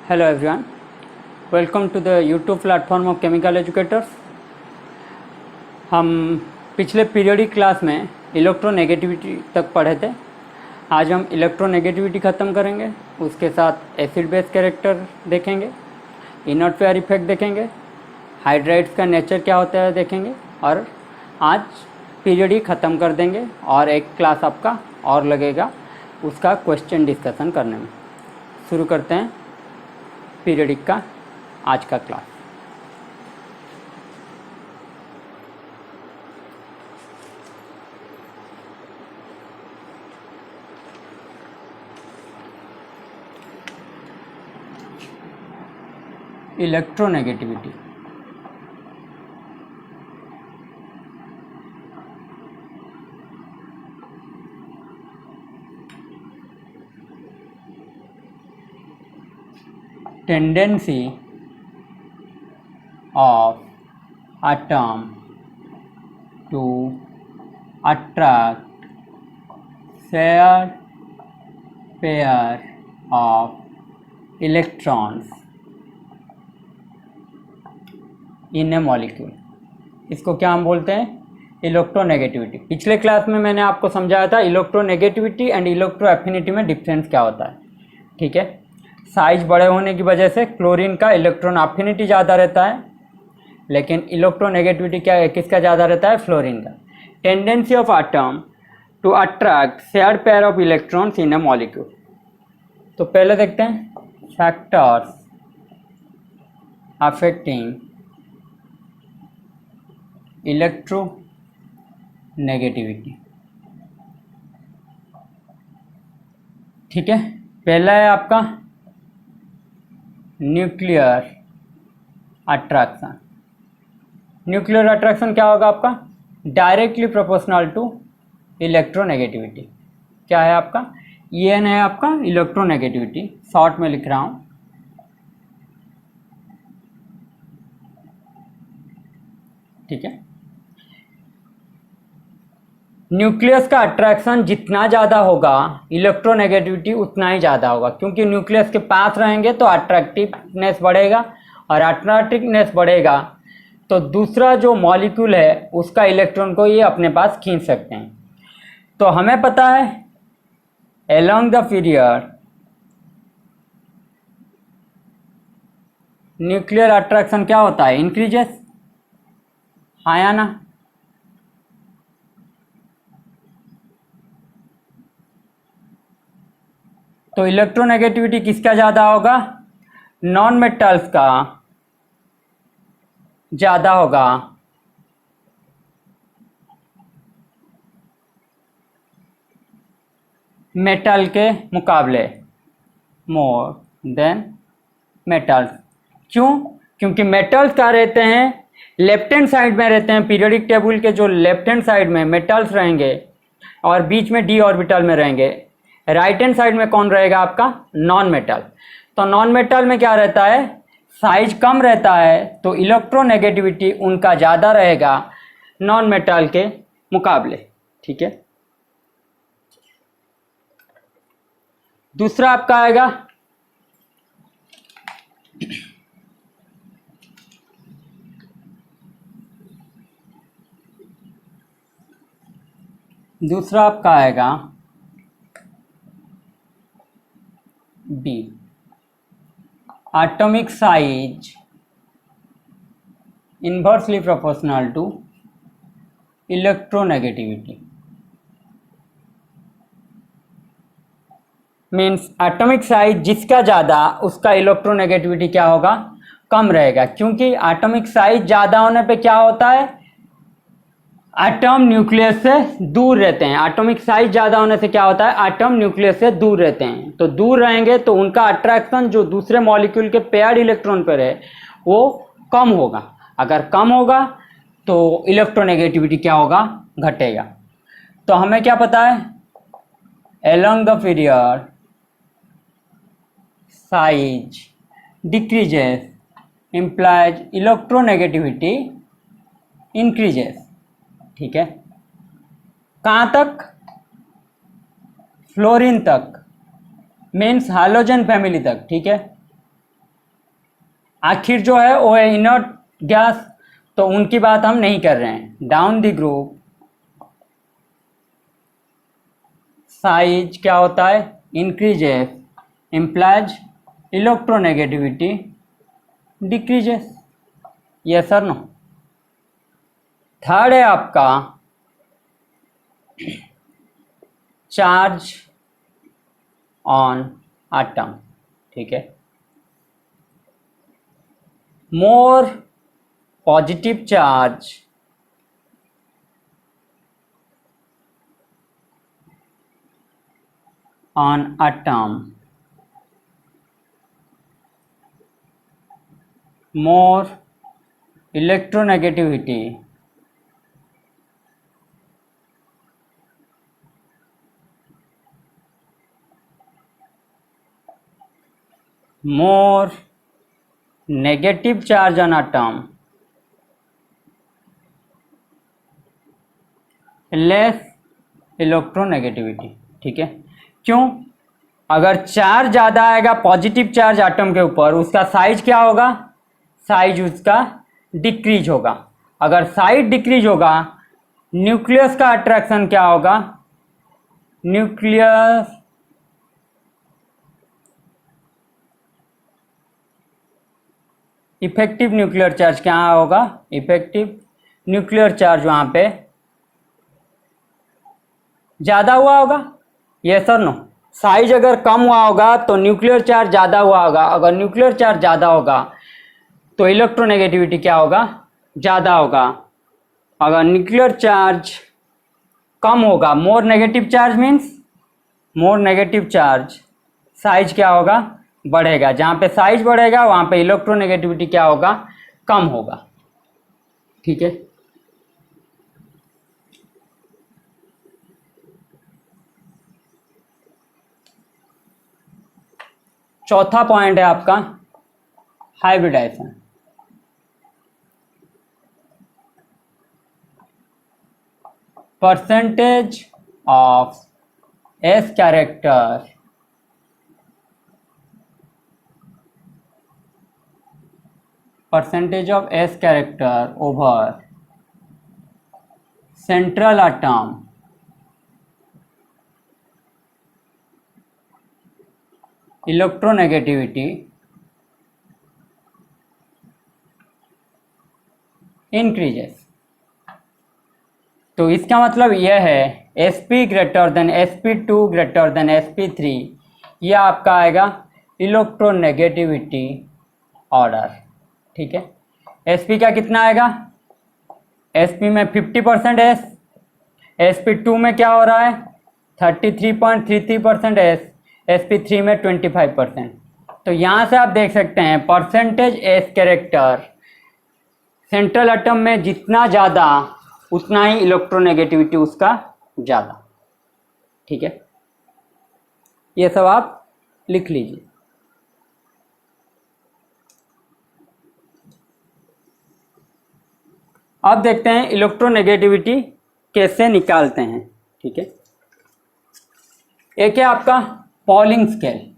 Hello everyone, welcome to the YouTube platform of Chemical Educators। हम पिछले periodic class में electronegativity तक पढ़े थे। आज हम इलेक्ट्रोनेगेटिविटी ख़त्म करेंगे, उसके साथ एसिड बेस कैरेक्टर देखेंगे, इनर्ट फेयर इफेक्ट देखेंगे, हाइड्राइड्स का नेचर क्या होता है देखेंगे और आज पीरियडिक ख़त्म कर देंगे और एक क्लास आपका और लगेगा उसका क्वेश्चन डिस्कशन करने में। शुरू करते हैं पीरियडिक का आज का class. Electronegativity tendency of atom to attract shared pair of electrons in a molecule। इसको क्या हम बोलते हैं? इलेक्ट्रोनेगेटिविटी। पिछले क्लास में मैंने आपको समझाया था इलेक्ट्रोनेगेटिविटी एंड इलेक्ट्रो एफिनिटी में डिफरेंस क्या होता है। ठीक है, साइज बड़े होने की वजह से क्लोरीन का इलेक्ट्रॉन एफिनिटी ज़्यादा रहता है, लेकिन इलेक्ट्रोनेगेटिविटी क्या किसका ज़्यादा रहता है? फ्लोरीन का। Tendency of atom to attract shared pair of electrons in a molecule. तो पहले देखते हैं फैक्टर्स अफेक्टिंग इलेक्ट्रोनेगेटिविटी। ठीक है, पहला है आपका न्यूक्लियर अट्रैक्शन। न्यूक्लियर अट्रैक्शन क्या होगा आपका? Directly proportional to electronegativity. क्या है आपका? EN है आपका इलेक्ट्रोनेगेटिविटी, शॉर्ट में लिख रहा हूं। ठीक है, न्यूक्लियस का अट्रैक्शन जितना ज़्यादा होगा इलेक्ट्रोनेगेटिविटी उतना ही ज़्यादा होगा, क्योंकि न्यूक्लियस के पास रहेंगे तो अट्रैक्टिवनेस बढ़ेगा और अट्रैक्टिवनेस बढ़ेगा तो दूसरा जो मॉलिक्यूल है उसका इलेक्ट्रॉन को ये अपने पास खींच सकते हैं। तो हमें पता है along the period nuclear attraction क्या होता है? इंक्रीजेस। हाँ या ना? तो इलेक्ट्रोनेगेटिविटी किसका ज़्यादा होगा? नॉन मेटल्स का ज़्यादा होगा मेटल के मुकाबले, मोर देन मेटल्स। क्यों? क्योंकि मेटल्स क्या रहते हैं? लेफ्ट हैंड साइड में रहते हैं। पीरियोडिक टेबल के जो लेफ्ट हैंड साइड में मेटल्स रहेंगे और बीच में डी ऑर्बिटल में रहेंगे। राइट हैंड साइड में कौन रहेगा आपका? Non metal. तो नॉन मेटल में क्या रहता है? साइज कम रहता है, तो इलेक्ट्रोनेगेटिविटी उनका ज़्यादा रहेगा नॉन मेटल के मुकाबले। ठीक है, दूसरा आपका आएगा B, atomic size inversely proportional to electronegativity. Means atomic size जिसका ज़्यादा उसका इलेक्ट्रोनेगेटिविटी क्या होगा? कम रहेगा, क्योंकि एटॉमिक साइज ज़्यादा होने पे क्या होता है? एटम न्यूक्लियस से दूर रहते हैं। एटॉमिक साइज ज़्यादा होने से क्या होता है? एटम न्यूक्लियस से दूर रहते हैं। तो दूर रहेंगे तो उनका अट्रैक्शन जो दूसरे मॉलिक्यूल के पेयर्ड इलेक्ट्रॉन पर है वो कम होगा। अगर कम होगा तो इलेक्ट्रोनेगेटिविटी क्या होगा? घटेगा। तो हमें क्या पता है? Along the period size decreases implies electronegativity increases. ठीक है, कहाँ तक? फ्लोरीन तक, मीन्स हाइड्रोजन फैमिली तक। ठीक है, आखिर जो है वो है इनर्ट गैस, तो उनकी बात हम नहीं कर रहे हैं। डाउन द ग्रुप साइज क्या होता है, increases, implies electronegativity decreases. Yes और नो। थर्ड है आपका चार्ज ऑन एटम, ठीक है। More positive charge on atom, more electronegativity more negative charge on atom, less electronegativity, ठीक है। क्यों? अगर चार्ज ज़्यादा आएगा पॉजिटिव चार्ज एटम के ऊपर, उसका साइज क्या होगा, साइज उसका डिक्रीज होगा। अगर साइज डिक्रीज होगा, न्यूक्लियस का अट्रैक्शन क्या होगा, न्यूक्लियस इफेक्टिव न्यूक्लियर चार्ज क्या होगा, इफेक्टिव न्यूक्लियर चार्ज वहां पे ज़्यादा हुआ होगा। यस और नो। साइज अगर कम हुआ होगा तो न्यूक्लियर चार्ज ज़्यादा हुआ होगा। अगर न्यूक्लियर चार्ज ज़्यादा होगा तो इलेक्ट्रोनेगेटिविटी क्या होगा, ज़्यादा होगा। अगर न्यूक्लियर चार्ज कम होगा, more negative charge means more negative charge, size क्या होगा, बढ़ेगा। जहाँ पे साइज बढ़ेगा वहाँ पे इलेक्ट्रोनेगेटिविटी क्या होगा, कम होगा, ठीक है। चौथा पॉइंट है आपका hybridisation. Percentage of S character percentage of S character over central atom electronegativity increases। तो इसका मतलब यह है Sp greater than Sp2 greater than Sp3, यह आपका आएगा इलेक्ट्रोनेगेटिविटी ऑर्डर, ठीक है। Sp का कितना आएगा, Sp में 50% S, Sp2 में क्या हो रहा है 33.33% S, Sp3 में 25%। तो यहाँ से आप देख सकते हैं percentage S character central atom में जितना ज़्यादा उतना ही इलेक्ट्रोनेगेटिविटी उसका ज़्यादा, ठीक है। ये सब आप लिख लीजिए। अब देखते हैं इलेक्ट्रोनेगेटिविटी कैसे निकालते हैं, ठीक है। एक है आपका पॉलिंग स्केल।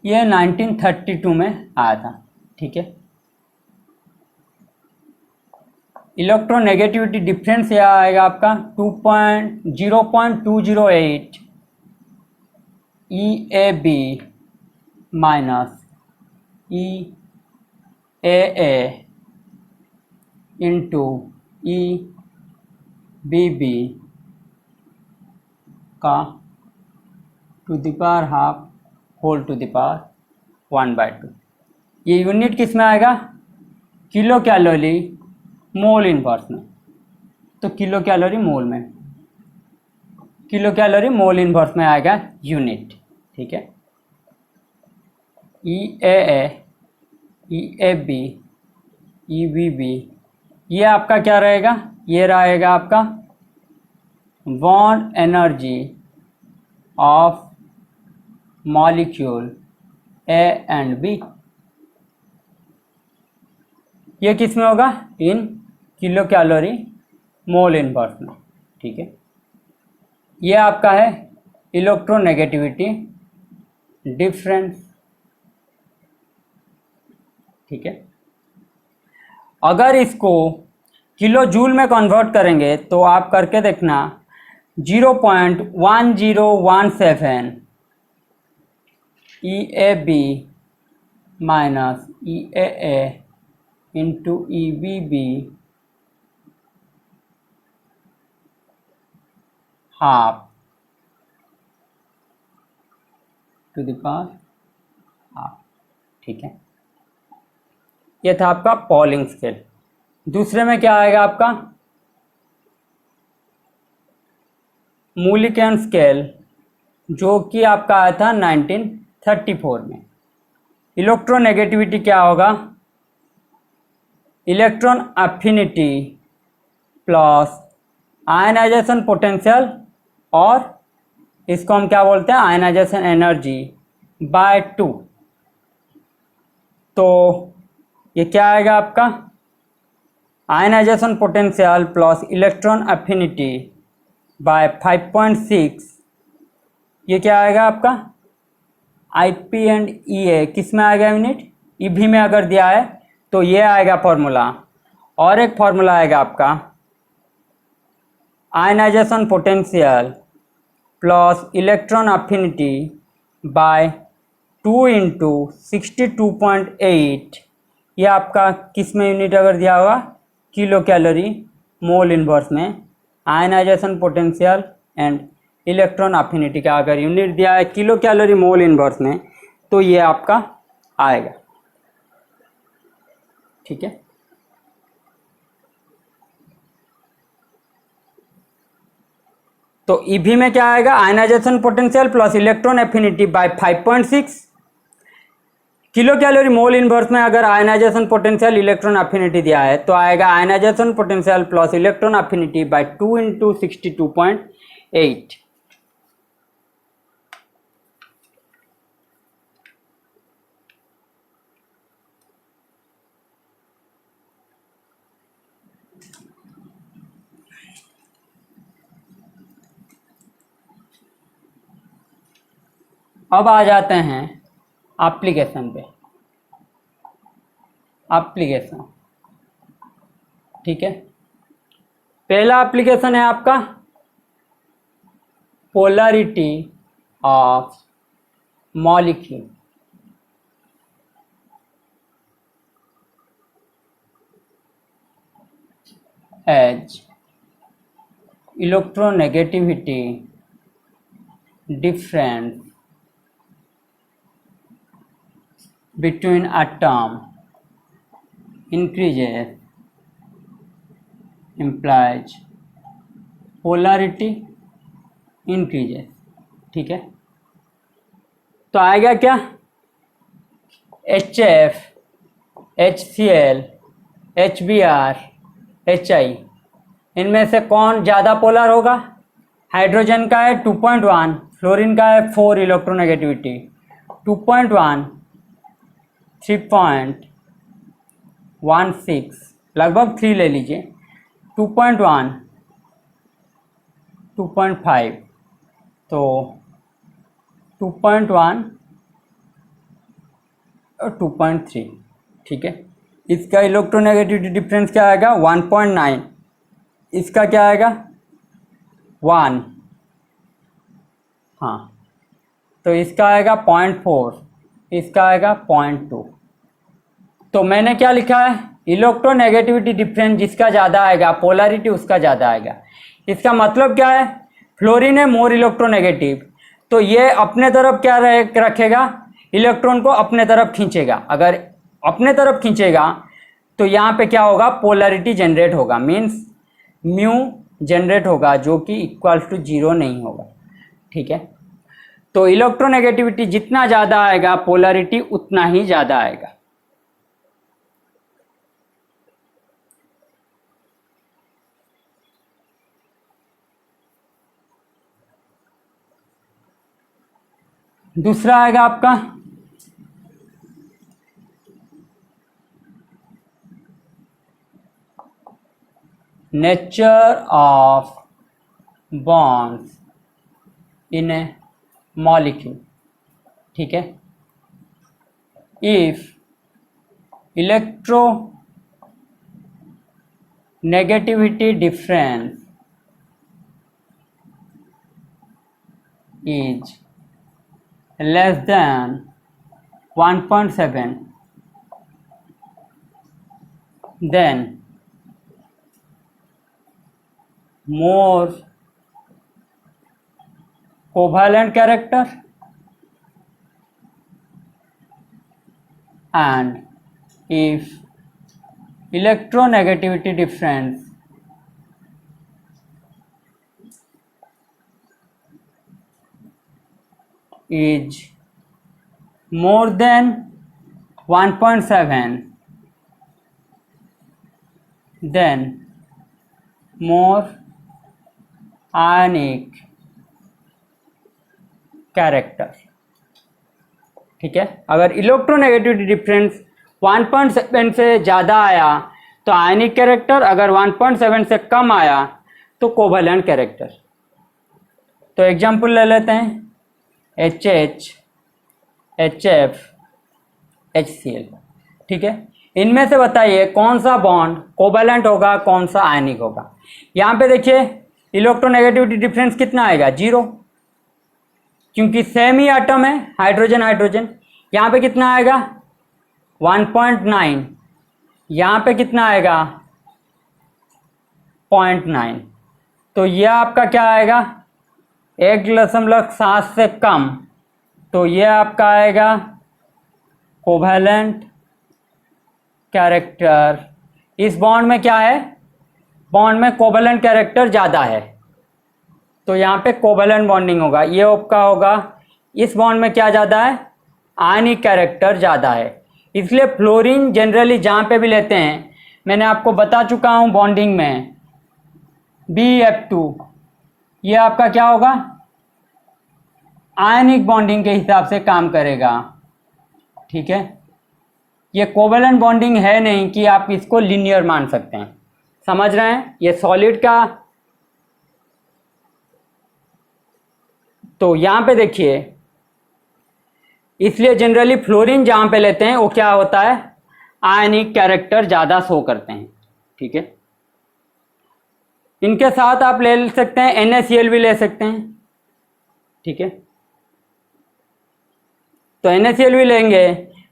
यह 1932 में आया था, ठीक है। इलेक्ट्रोनेगेटिविटी डिफरेंस यह आएगा आपका 0.208 EAB minus EAA into EBB का to the power half whole to the power 1/2। ये यूनिट किस में आएगा, किलो कैलोरी मोल इनवर्स में। तो किलो कैलोरी मोल में, किलो कैलोरी मोल इनवर्स में आएगा यूनिट, ठीक है। EAA EAB EBB ये आपका क्या रहेगा, ये रहेगा आपका bond energy of molecule A and B। ये किस में होगा, in kilo calorie mole inverse में, ठीक है। ये आपका है इलेक्ट्रोनेगेटिविटी डिफरेंस। ठीक है, अगर इसको किलो जूल में कन्वर्ट करेंगे तो आप करके देखना 0.1017 EAB minus EAA into EBB half to the power half. ठीक है, ये था आपका पॉलिंग स्केल। दूसरे में क्या आएगा आपका मूलिकन स्केल, जो कि आपका आया था 1934 में। इलेक्ट्रोनेगेटिविटी क्या होगा, electron affinity plus ionisation potential, और इसको हम क्या बोलते हैं आयनाइजेशन एनर्जी बाय 2। तो ये क्या आएगा आपका ionisation potential plus electron affinity by 5.6। ये क्या आएगा आपका IP एंड EA किस में आएगा यूनिट, EV में अगर दिया है तो ये आएगा फॉर्मूला। और एक फॉर्मूला आएगा आपका ionisation potential plus electron affinity by 2 into 62.8। ये आपका किस में यूनिट अगर दिया होगा किलो कैलोरी मोल इनवर्स में। Ionisation potential and electron affinity का अगर यूनिट दिया है किलो कैलोरी मोल इनवर्स में तो ये आपका आएगा। ठीक है, तो EV में क्या आएगा ionisation potential plus electron affinity by 5.6। Kilo calorie mole inverse में अगर आयनाइजेशन पोटेंशियल इलेक्ट्रॉन एफिनिटी दिया है तो आएगा ionisation potential plus electron affinity by 2 into 62.8। अब आ जाते हैं एप्लीकेशन पे। एप्लीकेशन, ठीक है, पहला एप्लीकेशन है आपका polarity of molecule. As electronegativity difference between atom increases implies polarity increases। ठीक है, तो आएगा क्या HF HCl HBr HI, इनमें से कौन ज़्यादा पोलर होगा। हाइड्रोजन का है 2.1, फ्लोरीन का है 4 इलेक्ट्रोनेगेटिविटी 2.1 3.16 लगभग 3 ले लीजिए 2.1 2.5 तो 2.1 और 2.3। ठीक है, इसका इलेक्ट्रोनेगेटिविटी डिफरेंस क्या आएगा 1.9, इसका क्या आएगा 1, हाँ तो इसका आएगा 0.4, इसका आएगा 0.2। तो मैंने क्या लिखा है इलेक्ट्रोनेगेटिविटी डिफरेंस जिसका ज़्यादा आएगा पोलैरिटी उसका ज़्यादा आएगा। इसका मतलब क्या है फ्लोरीन है मोर इलेक्ट्रोनेगेटिव, तो ये अपने तरफ क्या रखेगा इलेक्ट्रॉन को अपने तरफ खींचेगा। अगर अपने तरफ खींचेगा तो यहाँ पे क्या होगा पोलैरिटी जनरेट होगा, मीन्स म्यू जनरेट होगा जो कि इक्वल टू 0 नहीं होगा। ठीक है, तो इलेक्ट्रोनेगेटिविटी जितना ज़्यादा आएगा पोलैरिटी उतना ही ज़्यादा आएगा। दूसरा आएगा आपका nature of bonds in A molecule, ठीक है। If electro negativity difference is less than 1.7, then more covalent character and if electronegativity difference is more than 1.7, then more ionic character, ठीक है। अगर इलेक्ट्रोनेगेटिविटी डिफरेंस 1.7 से ज़्यादा आया तो आयनिक कैरेक्टर, अगर 1.7 से कम आया तो कोवैलेंट कैरेक्टर। तो एग्जांपल ले लेते हैं, HH, HF, HCl, ठीक है। इनमें से बताइए कौन सा बॉन्ड कोवैलेंट होगा, कौन सा आयनिक होगा। यहाँ पे देखिए इलेक्ट्रोनेगेटिविटी डिफरेंस कितना आएगा, 0, क्योंकि सेम ही एटम है, हाइड्रोजन हाइड्रोजन। यहाँ पे कितना आएगा 1.9, यहाँ पे कितना आएगा 0.9, तो यह आपका क्या आएगा 1.7 से कम, तो यह आपका आएगा कोवैलेंट कैरेक्टर। इस बॉन्ड में क्या है, बॉन्ड में कोवैलेंट कैरेक्टर ज़्यादा है, तो यहाँ पे कोवैलेंट बॉन्डिंग होगा। ये आपका होगा, इस बॉन्ड में क्या ज़्यादा है, आयनिक कैरेक्टर ज़्यादा है। इसलिए फ्लोरीन जनरली जहाँ पे भी लेते हैं, मैंने आपको बता चुका हूँ बॉन्डिंग में BF2, ये आपका क्या होगा, आयनिक बॉन्डिंग के हिसाब से काम करेगा, ठीक है। ये कोवैलेंट बॉन्डिंग है नहीं कि आप इसको लीनियर मान सकते हैं, समझ रहे हैं। ये सॉलिड का, तो यहाँ पे देखिए, इसलिए जनरली फ्लोरीन जहाँ पे लेते हैं वो क्या होता है, आयनिक कैरेक्टर ज़्यादा शो करते हैं, ठीक है। इनके साथ आप ले सकते हैं NaCl भी ले सकते हैं, ठीक है। तो NaCl भी लेंगे।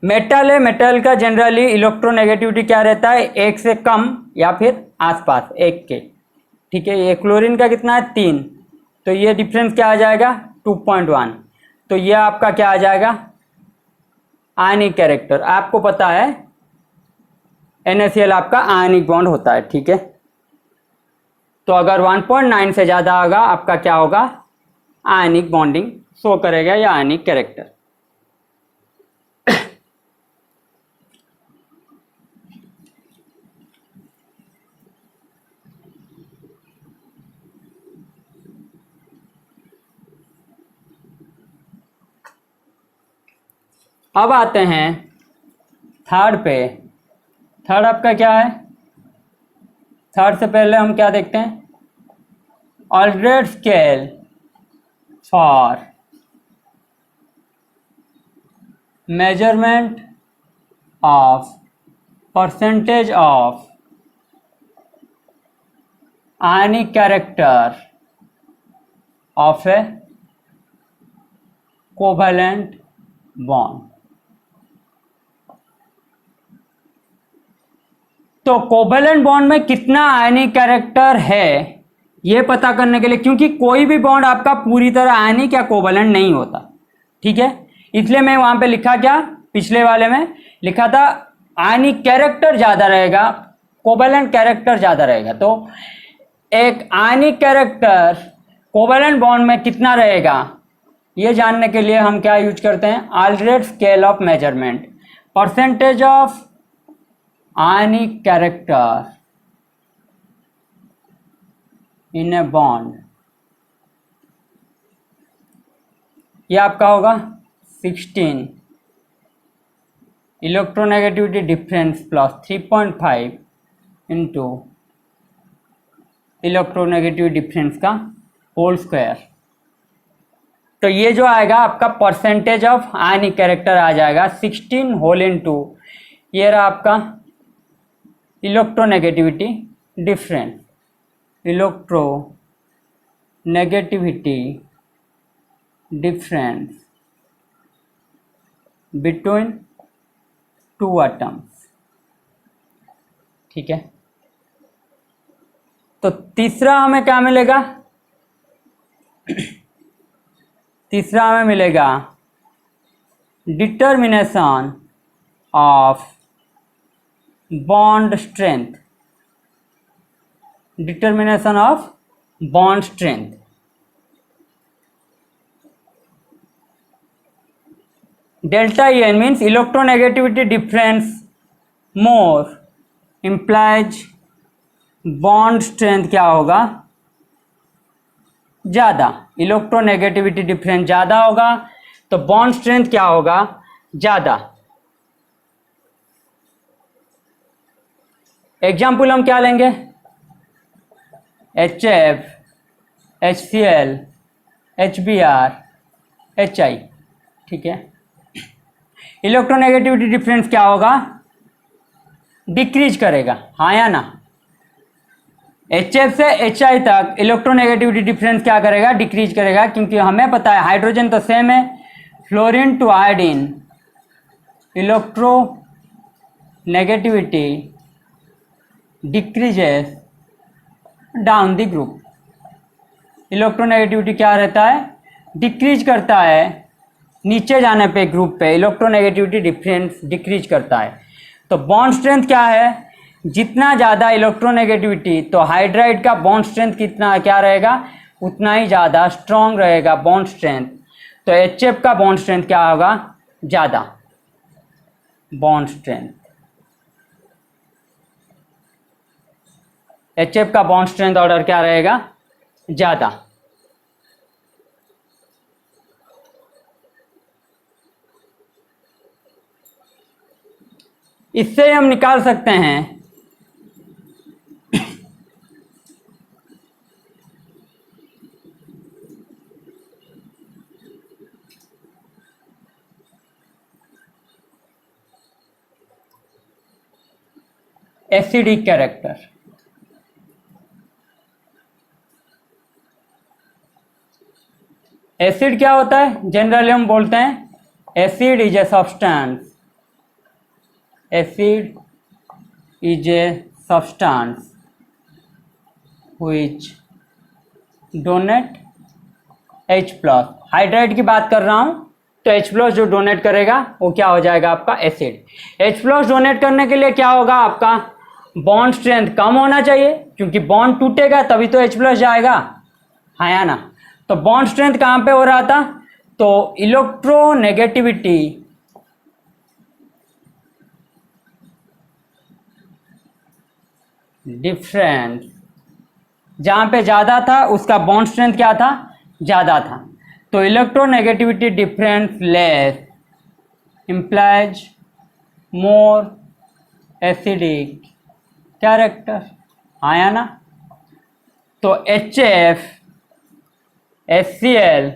मेटल है, मेटल का जनरली इलेक्ट्रोनेगेटिविटी क्या रहता है, 1 से कम या फिर आसपास 1 के, ठीक है। ये क्लोरीन का कितना है 3, तो ये डिफरेंस क्या आ जाएगा 2.1, तो ये आपका क्या आ जाएगा आयनिक कैरेक्टर। आपको पता है NaCl आपका आयनिक बॉन्ड होता है, ठीक है। तो अगर 1.9 से ज़्यादा होगा आपका क्या होगा, आयनिक बॉन्डिंग शो करेगा या आयनिक कैरेक्टर। अब आते हैं थर्ड पे। थर्ड आपका क्या है, थर्ड से पहले हम क्या देखते हैं, ऑल्ड्रेड scale for measurement of percentage of ionic character of A covalent bond. तो कोवैलेंट बॉन्ड में कितना आयनिक कैरेक्टर है ये पता करने के लिए, क्योंकि कोई भी बॉन्ड आपका पूरी तरह आयनिक या कोवैलेंट नहीं होता, ठीक है। इसलिए मैं वहां पे लिखा क्या, पिछले वाले में लिखा था आयनिक कैरेक्टर ज़्यादा रहेगा, कोवैलेंट कैरेक्टर ज़्यादा रहेगा। तो एक आयनिक कैरेक्टर कोवैलेंट बॉन्ड में कितना रहेगा ये जानने के लिए हम क्या यूज करते हैं, ऑल्ड्रेड scale of measurement, percentage of ionic character in a bond। ये आपका होगा 16 electronegativity difference plus 3.5 into electronegativity difference का होल स्क्वायर। तो ये जो आएगा आपका परसेंटेज ऑफ आयनिक कैरेक्टर आ जाएगा 16 होल इनटू, ये रहा आपका electronegativity difference, electronegativity difference between two atoms. ठीक है, तो तीसरा हमें क्या मिलेगा? तीसरा हमें मिलेगा determination of bond strength, determination of bond strength. Delta N means electronegativity difference more implies bond strength क्या होगा? ज़्यादा। इलेक्ट्रोनेगेटिविटी डिफरेंस ज़्यादा होगा तो बॉन्ड स्ट्रेंथ क्या होगा? ज़्यादा। एग्जाम्पल हम क्या लेंगे? HF, HCl, HBr, HI। ठीक है, इलेक्ट्रोनेगेटिविटी डिफरेंस क्या होगा? डिक्रीज करेगा, हाँ या ना? HF से HI तक इलेक्ट्रोनेगेटिविटी डिफरेंस क्या करेगा? डिक्रीज करेगा, क्योंकि हमें पता है हाइड्रोजन तो सेम है, fluorine to iodine electronegativity decreases down the group. Electronegativity क्या रहता है? डिक्रीज करता है नीचे जाने पे ग्रुप पे, इलेक्ट्रोनेगेटिविटी डिफरेंस डिक्रीज करता है। तो बॉन्ड स्ट्रेंथ क्या है? जितना ज़्यादा इलेक्ट्रोनेगेटिविटी, तो हाइड्राइड का बॉन्ड स्ट्रेंथ कितना क्या रहेगा? उतना ही ज़्यादा स्ट्रॉन्ग रहेगा बॉन्ड स्ट्रेंथ। तो HF का बॉन्ड स्ट्रेंथ क्या होगा? ज़्यादा बॉन्ड स्ट्रेंथ। HF का बॉन्ड स्ट्रेंथ ऑर्डर क्या रहेगा? ज़्यादा। इससे हम निकाल सकते हैं एसिडिक कैरेक्टर। एसिड क्या होता है? जनरली हम बोलते हैं acid is a substance, acid is a substance which donate H+। Hydride की बात कर रहा हूं, तो H+ जो डोनेट करेगा वो क्या हो जाएगा? आपका एसिड। H+ डोनेट करने के लिए क्या होगा? आपका बॉन्ड स्ट्रेंथ कम होना चाहिए, क्योंकि बॉन्ड टूटेगा तभी तो H+ जाएगा, हाँ या ना? तो बॉन्ड स्ट्रेंथ कहाँ पे हो रहा था? तो इलेक्ट्रोनेगेटिविटी डिफरेंस जहाँ पे ज़्यादा था उसका बॉन्ड स्ट्रेंथ क्या था? ज़्यादा था। तो electronegativity difference less implies more acidic character, हाँ या ना? तो HF, HCl,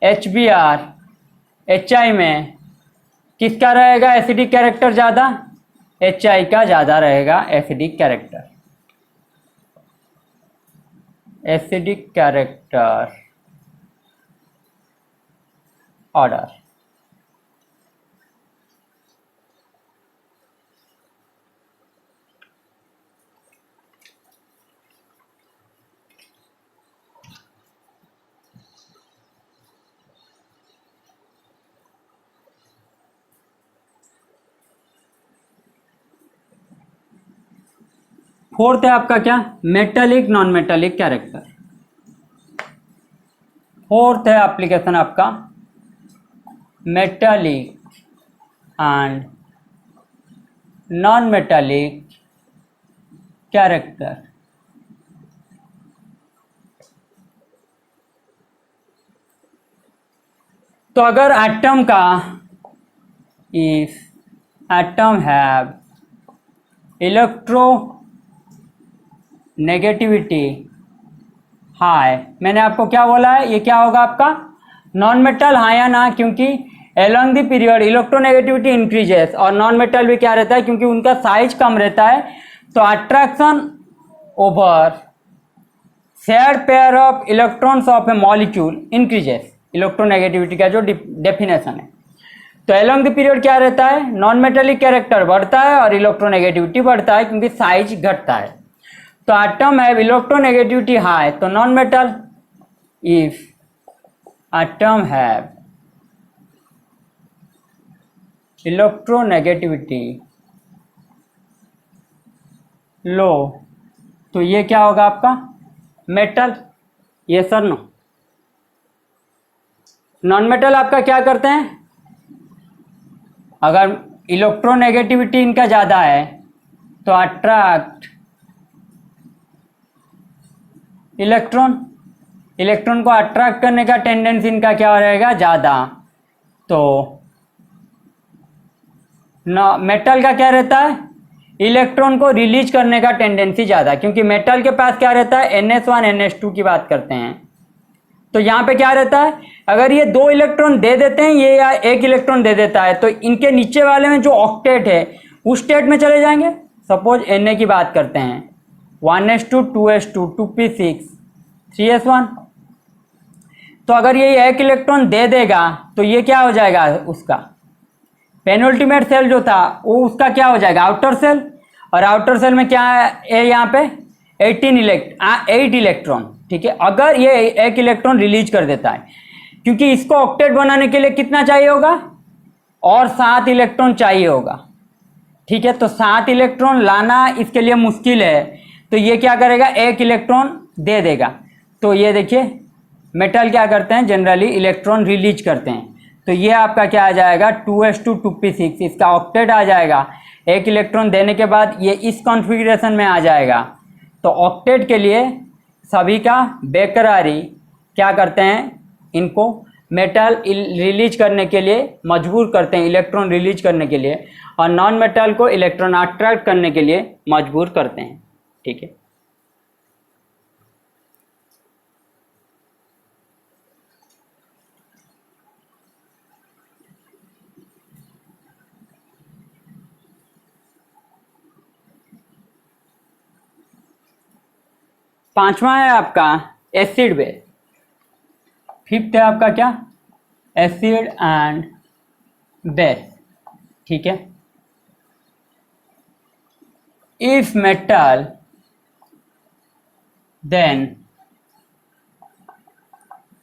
HBr, HI में किसका रहेगा एसिडिक कैरेक्टर ज़्यादा? HI का ज़्यादा रहेगा acidic character. Acidic character order. Fourth है आपका क्या? Metallic non metallic character. Fourth है एप्लीकेशन आपका metallic and non metallic character. तो अगर एटम का if atom have electro negativity high, मैंने आपको क्या बोला है? ये क्या होगा आपका नॉन मेटल हाँ या ना, क्योंकि along the period electronegativity increases, और नॉन मेटल भी क्या रहता है क्योंकि उनका साइज कम रहता है, तो attraction over share pair of electrons of A molecule increases, electronegativity का जो डेफिनेशन है। तो along द पीरियड क्या रहता है, नॉन मेटेलिक कैरेक्टर बढ़ता है और इलेक्ट्रोनेगेटिविटी बढ़ता है क्योंकि साइज घटता है। तो एटम हैव इलेक्ट्रोनेगेटिविटी हाई, तो non metal if atom have electronegativity low, तो ये क्या होगा आपका मेटल, ये सर नो। नॉन मेटल आपका क्या करते हैं, अगर इलेक्ट्रोनेगेटिविटी इनका ज़्यादा है तो अट्रैक्ट इलेक्ट्रॉन को अट्रैक्ट करने का टेंडेंसी इनका क्या रहेगा ज़्यादा। तो मेटल का क्या रहता है, इलेक्ट्रॉन को रिलीज करने का टेंडेंसी ज़्यादा, क्योंकि मेटल के पास क्या रहता है NS1 NS2 की बात करते हैं। तो यहाँ पे क्या रहता है, अगर ये 2 इलेक्ट्रॉन दे देते हैं ये, या 1 इलेक्ट्रॉन दे देता है, तो इनके नीचे वाले में जो ऑक्टेट है उस स्टेट में चले जाएंगे। सपोज Na की बात करते हैं 1s2 2s2 2p6 3s1, तो अगर ये 1 इलेक्ट्रॉन दे देगा तो ये क्या हो जाएगा, उसका पेनल्टीमेट सेल जो था वो उसका क्या हो जाएगा आउटर सेल, और आउटर सेल में क्या है यहाँ पे 8 इलेक्ट्रॉन, ठीक है। अगर ये 1 इलेक्ट्रॉन रिलीज कर देता है, क्योंकि इसको ऑक्टेट बनाने के लिए कितना चाहिए होगा, और 7 इलेक्ट्रॉन चाहिए होगा, ठीक है। तो 7 इलेक्ट्रॉन लाना इसके लिए मुश्किल है, तो ये क्या करेगा 1 इलेक्ट्रॉन दे देगा। तो ये देखिए मेटल क्या करते हैं जनरली इलेक्ट्रॉन रिलीज करते हैं, तो ये आपका क्या आ जाएगा 2s2 2p6, इसका ऑक्टेट आ जाएगा। 1 इलेक्ट्रॉन देने के बाद ये इस कॉन्फ़िगरेशन में आ जाएगा। तो ऑक्टेट के लिए सभी का बेकरारी क्या करते हैं, इनको मेटल रिलीज करने के लिए मजबूर करते हैं, इलेक्ट्रॉन रिलीज करने के लिए, और नॉन मेटल को इलेक्ट्रॉन अट्रैक्ट करने के लिए मजबूर करते हैं, ठीक है। पांचवा है आपका एसिड बेस, फिफ्थ है आपका क्या एसिड एंड बेस, ठीक है। If metal then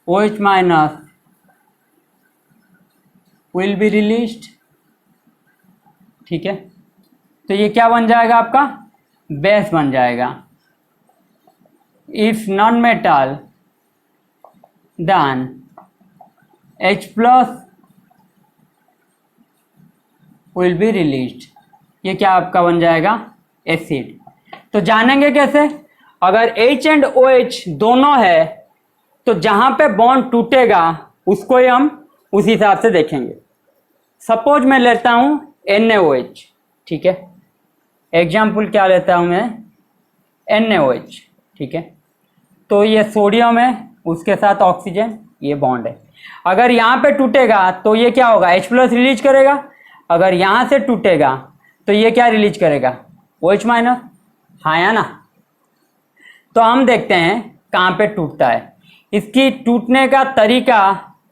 OH minus will be released, ठीक है। तो ये क्या बन जाएगा आपका बेस बन जाएगा। If non metal then H plus will be released, ये क्या आपका बन जाएगा एसिड। तो जानेंगे कैसे, अगर H एंड OH दोनों है तो जहां पे बॉन्ड टूटेगा उसको ही हम उस हिसाब से देखेंगे। सपोज मैं लेता हूं NaOH, ठीक है। एग्जाम्पल क्या लेता हूं मैं NaOH, ठीक है। तो ये सोडियम है, उसके साथ ऑक्सीजन, ये बॉन्ड है। अगर यहाँ पे टूटेगा तो ये क्या होगा H प्लस रिलीज करेगा, अगर यहाँ से टूटेगा तो ये क्या रिलीज करेगा OH माइनस, हाँ या ना। तो हम देखते हैं कहाँ पे टूटता है। इसकी टूटने का तरीका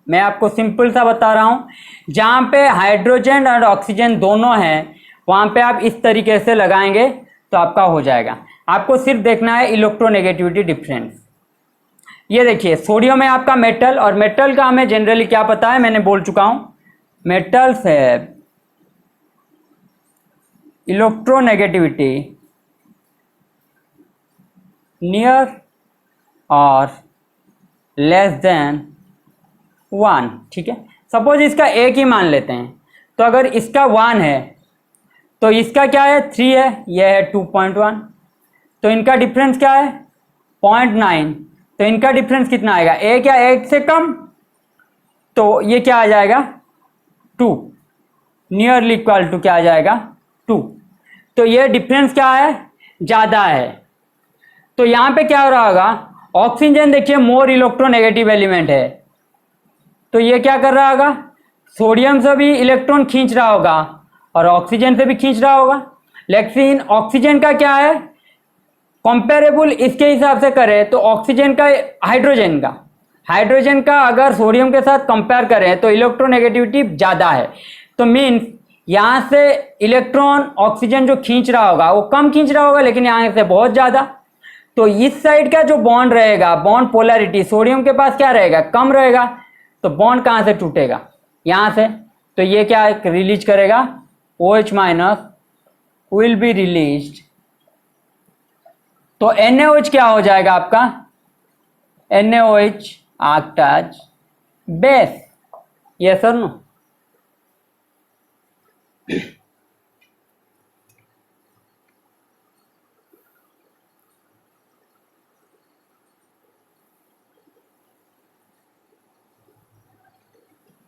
मैं आपको सिंपल सा बता रहा हूँ। जहाँ पे हाइड्रोजन और ऑक्सीजन दोनों हैं वहाँ पे आप इस तरीके से लगाएंगे तो आपका हो जाएगा। आपको सिर्फ देखना है इलेक्ट्रोनेगेटिविटी डिफरेंस। ये देखिए सोडियम है आपका मेटल, और मेटल का हमें जनरली क्या पता है, मैंने बोल चुका हूं मेटल्स है इलेक्ट्रोनेगेटिविटी नियर और लेस देन 1, ठीक है। सपोज इसका एक ही मान लेते हैं, तो अगर इसका 1 है तो इसका क्या है 3 है, यह है 2.1, तो इनका डिफरेंस क्या है 0.9, तो इनका डिफरेंस कितना आएगा, एक या एक से कम, तो ये क्या आ जाएगा 2, नियरली इक्वल टू क्या आ जाएगा 2। तो ये डिफरेंस क्या है ज़्यादा है। तो यहाँ पे क्या हो रहा होगा, ऑक्सीजन देखिए मोर इलेक्ट्रोनेगेटिव एलिमेंट है, तो ये क्या कर रहा होगा, सोडियम से भी इलेक्ट्रॉन खींच रहा होगा और ऑक्सीजन से भी खींच रहा होगा। लेकिन ऑक्सीजन का क्या है, कंपेरेबल इसके हिसाब से करें तो ऑक्सीजन का हाइड्रोजन का अगर सोडियम के साथ कंपेयर करें तो इलेक्ट्रोनेगेटिविटी ज़्यादा है। तो मीन्स यहाँ से इलेक्ट्रॉन ऑक्सीजन जो खींच रहा होगा वो कम खींच रहा होगा, लेकिन यहाँ से बहुत ज़्यादा। तो इस साइड का जो बॉन्ड रहेगा, बॉन्ड पोलैरिटी सोडियम के पास क्या रहेगा, कम रहेगा। तो बॉन्ड कहाँ से टूटेगा, यहाँ से। तो ये क्या रिलीज करेगा, OH minus will be released. तो NaOH क्या हो जाएगा आपका, NaOH act as base। Yes और नो।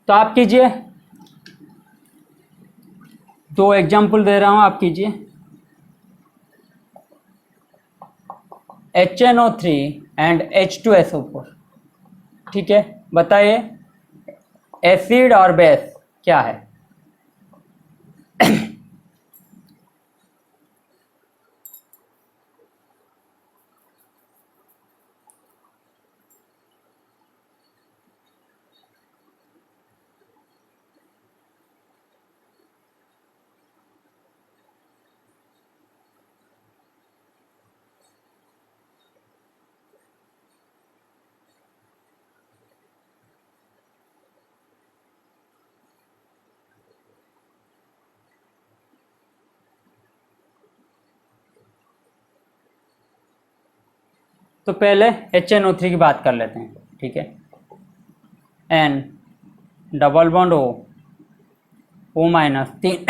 तो आप कीजिए, 2 एग्जाम्पल दे रहा हूं, आप कीजिए। HNO3 and H2SO4। ठीक है, बताइए एसिड और बेस क्या है। तो पहले HNO3 की बात कर लेते हैं। ठीक है, N double bond O minus 3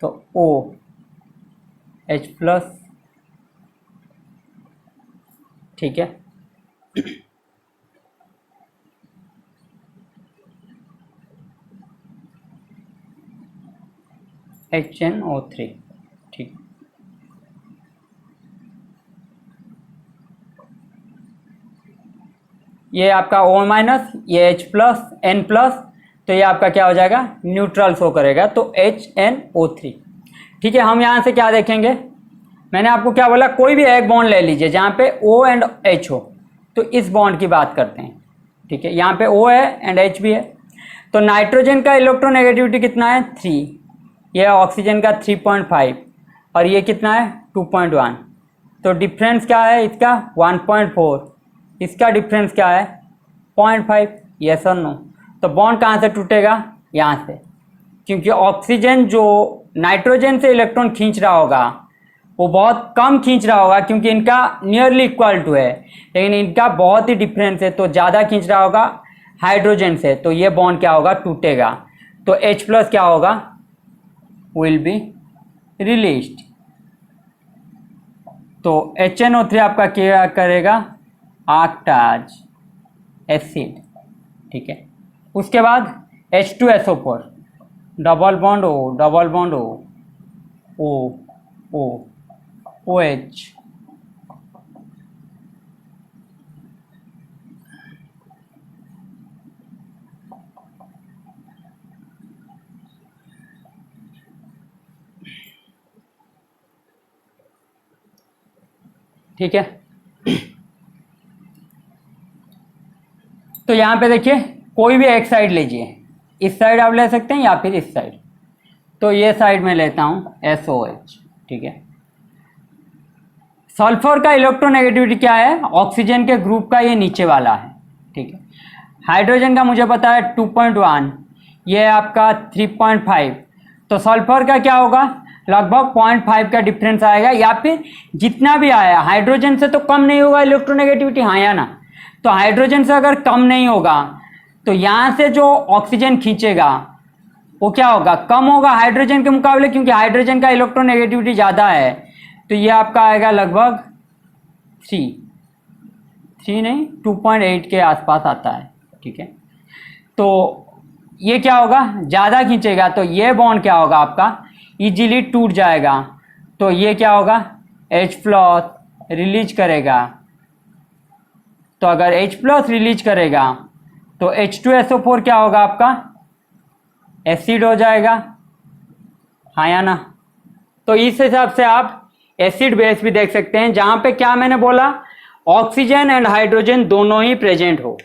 तो O H प्लस। ठीक है, HNO3। ठीक, ये आपका O माइनस, ये H प्लस, N प्लस, तो ये आपका क्या हो जाएगा, न्यूट्रल शो करेगा, तो HNO3। ठीक है, हम यहाँ से क्या देखेंगे, मैंने आपको क्या बोला, कोई भी एक बॉन्ड ले लीजिए जहाँ पे O एंड H हो। तो इस बॉन्ड की बात करते हैं। ठीक है, यहाँ पे O है एंड H भी है। तो नाइट्रोजन का इलेक्ट्रोनेगेटिविटी कितना है, 3। ये ऑक्सीजन का 3.5 और ये कितना है, 2.1। तो डिफरेंस क्या है इसका, 1.4। इसका डिफरेंस क्या है, 0.5। यस और नो। तो बॉन्ड कहाँ से टूटेगा, यहाँ से, क्योंकि ऑक्सीजन जो नाइट्रोजन से इलेक्ट्रॉन खींच रहा होगा वो बहुत कम खींच रहा होगा, क्योंकि इनका नियरली इक्वल टू है, लेकिन इनका बहुत ही डिफरेंस है, तो ज़्यादा खींच रहा होगा हाइड्रोजन से। तो ये बॉन्ड क्या होगा, टूटेगा। तो H प्लस क्या होगा, विल बी रिलीज्ड। तो HNO3 आपका क्या करेगा, act as एसिड। ठीक है, उसके बाद H2SO4 double bond O OH। ठीक है, तो यहाँ पे देखिए कोई भी एक साइड लीजिए, इस साइड आप ले सकते हैं या फिर इस साइड। तो ये साइड में लेता हूँ SOH। ठीक है, सल्फर का इलेक्ट्रोनेगेटिविटी क्या है, ऑक्सीजन के ग्रुप का ये नीचे वाला है। ठीक है, हाइड्रोजन का मुझे पता है 2.1, ये आपका 3.5। तो सल्फर का क्या होगा, लगभग 0.5 का डिफरेंस आएगा, या फिर जितना भी आया हाइड्रोजन से तो कम नहीं होगा इलेक्ट्रोनेगेटिविटी, हाँ या ना। तो हाइड्रोजन से अगर कम नहीं होगा तो यहाँ से जो ऑक्सीजन खींचेगा वो क्या होगा, कम होगा हाइड्रोजन के मुकाबले, क्योंकि हाइड्रोजन का इलेक्ट्रोनेगेटिविटी ज़्यादा है। तो ये आपका आएगा लगभग 3 नहीं 2.8 के आसपास आता है। ठीक है, तो ये क्या होगा, ज़्यादा खींचेगा, तो ये बॉन्ड क्या होगा आपका, इजीली टूट जाएगा। तो ये क्या होगा, H प्लस रिलीज करेगा तो अगर H प्लस रिलीज करेगा तो H2SO4 क्या होगा आपका, एसिड हो जाएगा, हाँ या ना। तो इस हिसाब से आप एसिड बेस भी देख सकते हैं, जहां पे क्या मैंने बोला, ऑक्सीजन एंड हाइड्रोजन दोनों ही प्रेजेंट हो।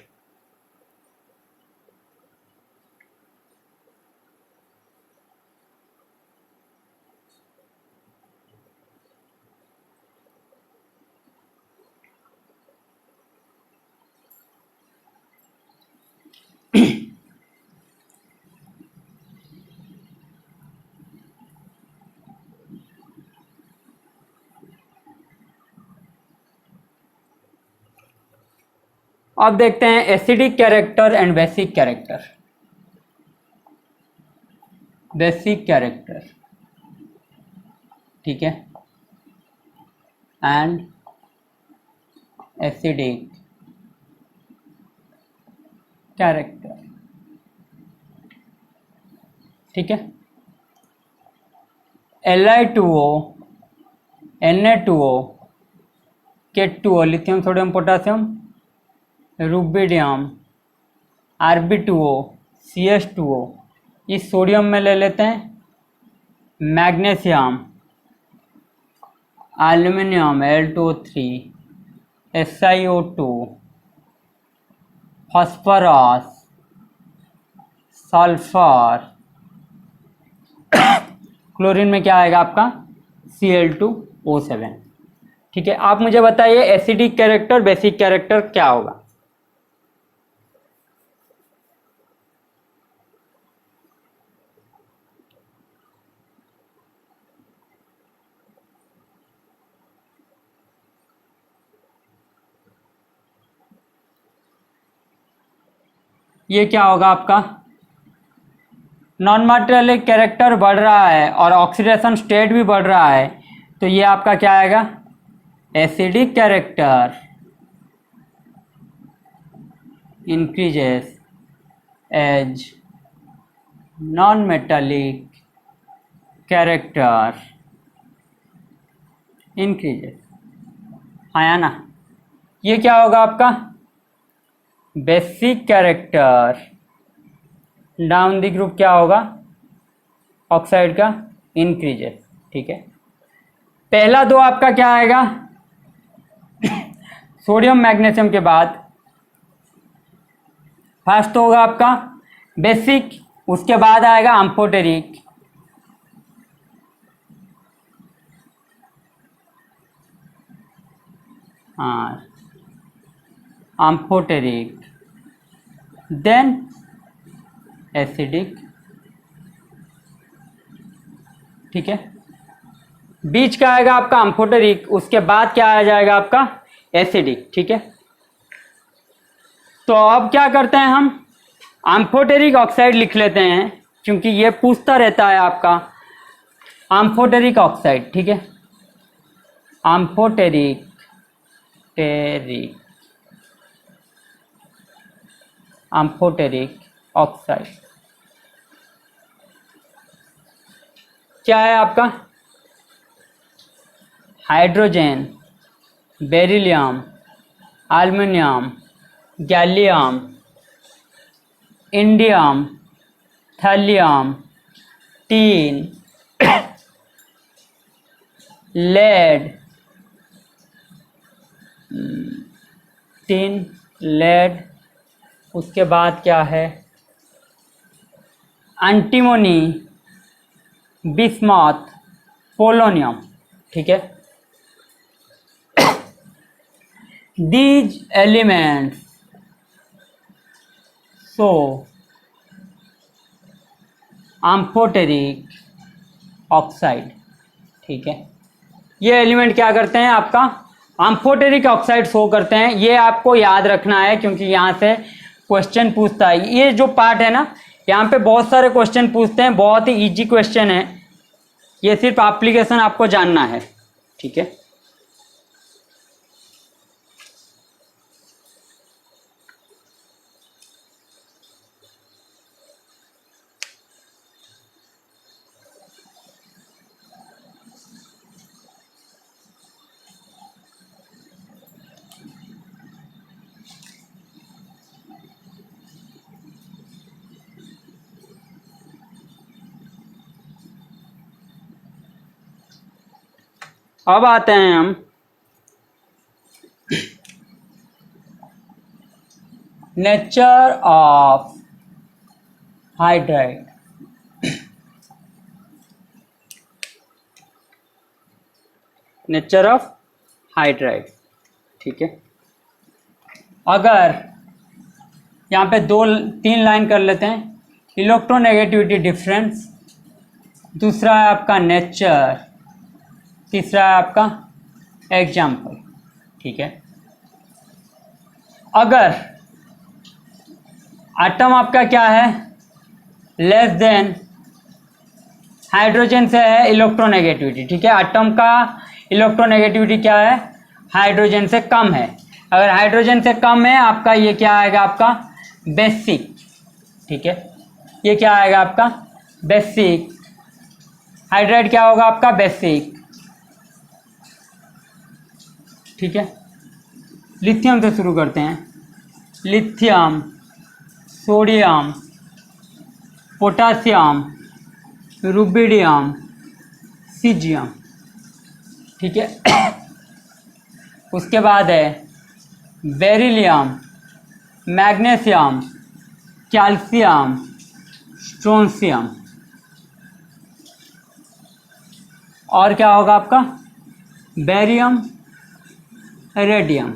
अब देखते हैं acidic character and basic character. Basic character, ठीक है, एंड एसिडिक कैरेक्टर, ठीक है। Li2O, Na2O, K2O lithium sodium potassium, rubidium, Rb2O, CS2O, इस सोडियम में ले लेते हैं magnesium, aluminium Al2O3, SiO2, phosphorus, sulphur, chlorine में क्या आएगा आपका Cl2O7, ठीक है। आप मुझे बताइए एसिडिक कैरेक्टर बेसिक कैरेक्टर क्या होगा। ये क्या होगा आपका, नॉन मेटालिक कैरेक्टर बढ़ रहा है और ऑक्सीडेशन स्टेट भी बढ़ रहा है, तो ये आपका क्या आएगा, acidic character increases as non metallic character increases, हाँ या ना। ये क्या होगा आपका basic character, down the group क्या होगा ऑक्साइड का इंक्रीजेस, ठीक है। पहला दो आपका क्या आएगा सोडियम मैग्नीशियम के बाद फर्स्ट होगा आपका बेसिक, उसके बाद आएगा अम्फोटेरिक, हाँ अम्फोटेरिक, देन एसिडिक, ठीक है। बीच का आएगा आपका अम्फोटेरिक, उसके बाद क्या आ जाएगा आपका एसिडिक, ठीक है। तो अब क्या करते हैं हम अम्फोटेरिक ऑक्साइड लिख लेते हैं, क्योंकि ये पूछता रहता है आपका अम्फोटेरिक ऑक्साइड, ठीक है। अम्फोटेरिक टेरिक अम्फोटेरिक ऑक्साइड क्या है आपका, hydrogen, beryllium, aluminium, gallium, indium, thallium, tin, lead, tin, lead, उसके बाद क्या है एंटीमोनी, बिस्मथ, पोलोनियम, ठीक है। These elements so amphoteric oxide, ठीक है। ये एलिमेंट क्या करते हैं आपका अम्फोटेरिक ऑक्साइड शो करते हैं, ये आपको याद रखना है क्योंकि यहाँ से क्वेश्चन पूछता है। ये जो पार्ट है ना, यहाँ पे बहुत सारे क्वेश्चन पूछते हैं, बहुत ही इजी क्वेश्चन है, ये सिर्फ एप्लीकेशन आपको जानना है, ठीक है। अब आते हैं हम nature of hydride. Nature of hydride, ठीक है। अगर यहाँ पे 2-3 लाइन कर लेते हैं। इलेक्ट्रोनेगेटिविटी डिफरेंस, दूसरा है आपका नेचर, तीसरा है आपका एग्जाम्पल, ठीक है। अगर एटम आपका क्या है, लेस देन, हाइड्रोजन से है इलेक्ट्रोनेगेटिविटी, ठीक है। एटम का इलेक्ट्रोनेगेटिविटी क्या है, हाइड्रोजन से कम है। अगर हाइड्रोजन से कम है आपका, ये क्या आएगा आपका बेसिक, ठीक है। ये क्या आएगा आपका बेसिक, हाइड्राइड क्या होगा आपका बेसिक, ठीक है। लिथियम से शुरू करते हैं। Lithium, sodium, potassium, rubidium, caesium, ठीक है। उसके बाद है बेरिलियम, मैग्नीशियम, कैल्शियम, स्ट्रोंशियम, और क्या होगा आपका बेरियम, रेडियम।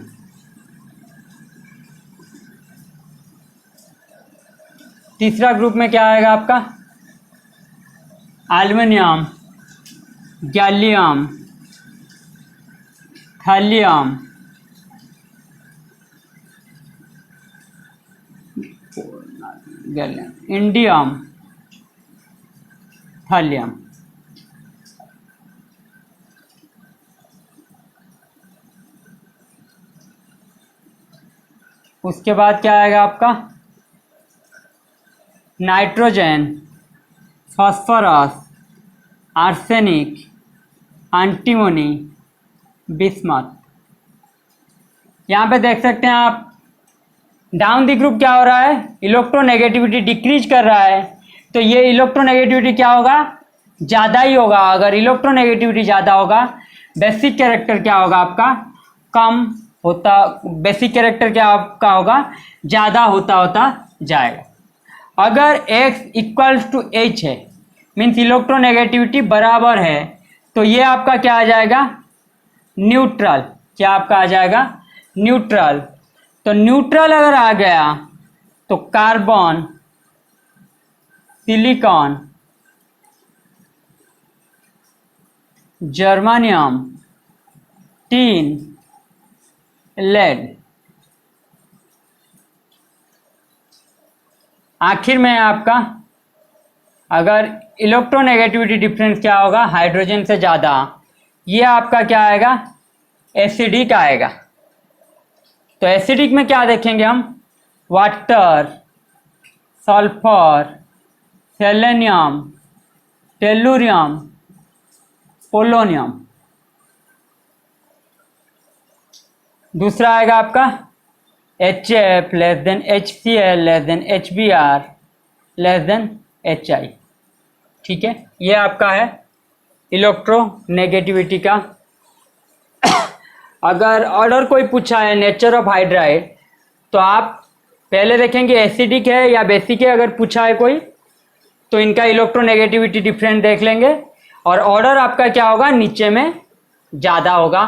तीसरा ग्रुप में क्या आएगा आपका aluminium, gallium, thallium, indium, thallium. उसके बाद क्या आएगा आपका nitrogen, phosphorus, arsenic, antimony, bismuth. यहाँ पे देख सकते हैं आप डाउन दी ग्रुप क्या हो रहा है, इलेक्ट्रोनेगेटिविटी डिक्रीज कर रहा है, तो ये इलेक्ट्रोनेगेटिविटी क्या होगा ज़्यादा ही होगा। अगर इलेक्ट्रोनेगेटिविटी ज़्यादा होगा, बेसिक कैरेक्टर क्या होगा आपका कम होता, बेसिक कैरेक्टर क्या आपका होगा ज़्यादा होता होता जाएगा। अगर x इक्वल्स टू h है, मीन्स इलेक्ट्रोनेगेटिविटी बराबर है, तो ये आपका क्या आ जाएगा न्यूट्रल। क्या आपका आ जाएगा न्यूट्रल। तो न्यूट्रल अगर आ गया तो carbon, silicon, germanium, tin, lead, आखिर में आपका अगर इलेक्ट्रोनेगेटिविटी डिफरेंस क्या होगा हाइड्रोजन से ज़्यादा, ये आपका क्या आएगा एसिडिक आएगा। तो एसिडिक में क्या देखेंगे हम water, sulphur, selenium, tellurium, polonium. दूसरा आएगा आपका HF less than HCl less than HBr less than HI, ठीक है। ये आपका है इलेक्ट्रोनेगेटिविटी का। अगर ऑर्डर कोई पूछा है नेचर ऑफ हाइड्राइड, तो आप पहले देखेंगे एसिडिक है या बेसिक है। अगर पूछा है कोई तो इनका इलेक्ट्रोनेगेटिविटी डिफरेंस देख लेंगे, और ऑर्डर आपका क्या होगा नीचे में ज़्यादा होगा।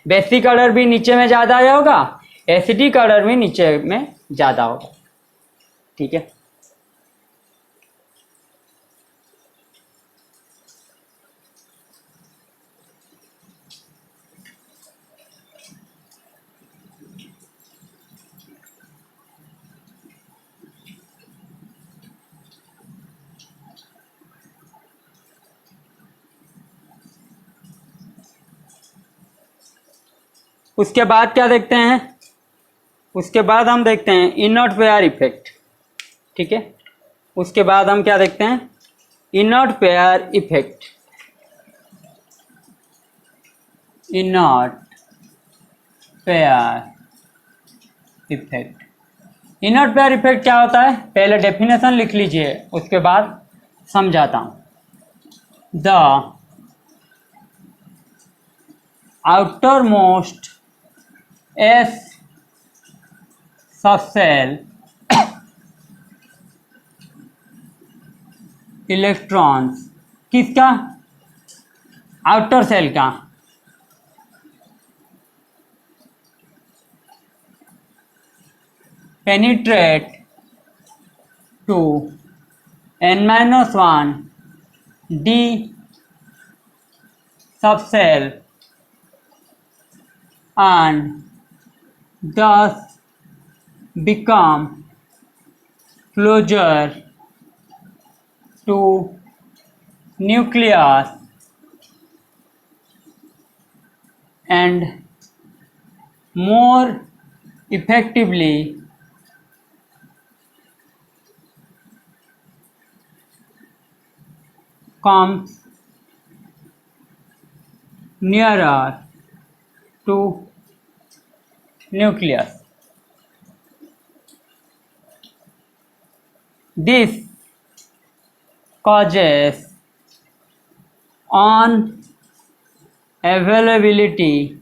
बेसिक ऑर्डर भी नीचे में ज़्यादा होगा, एसिडिक ऑर्डर भी नीचे में ज़्यादा होगा, ठीक है। उसके बाद क्या देखते हैं, उसके बाद हम देखते हैं इनर्ट पेयर इफेक्ट, ठीक है। उसके बाद हम क्या देखते हैं inert pair effect. Inert pair effect, inert pair effect क्या होता है पहले डेफिनेशन लिख लीजिए, उसके बाद समझाता हूँ। The outermost s subshell electrons किसका, आउटर सेल का, penetrate to n-1 d subcell and thus become closer to nucleus and more effectively comes nearer to nucleus. This causes unavailability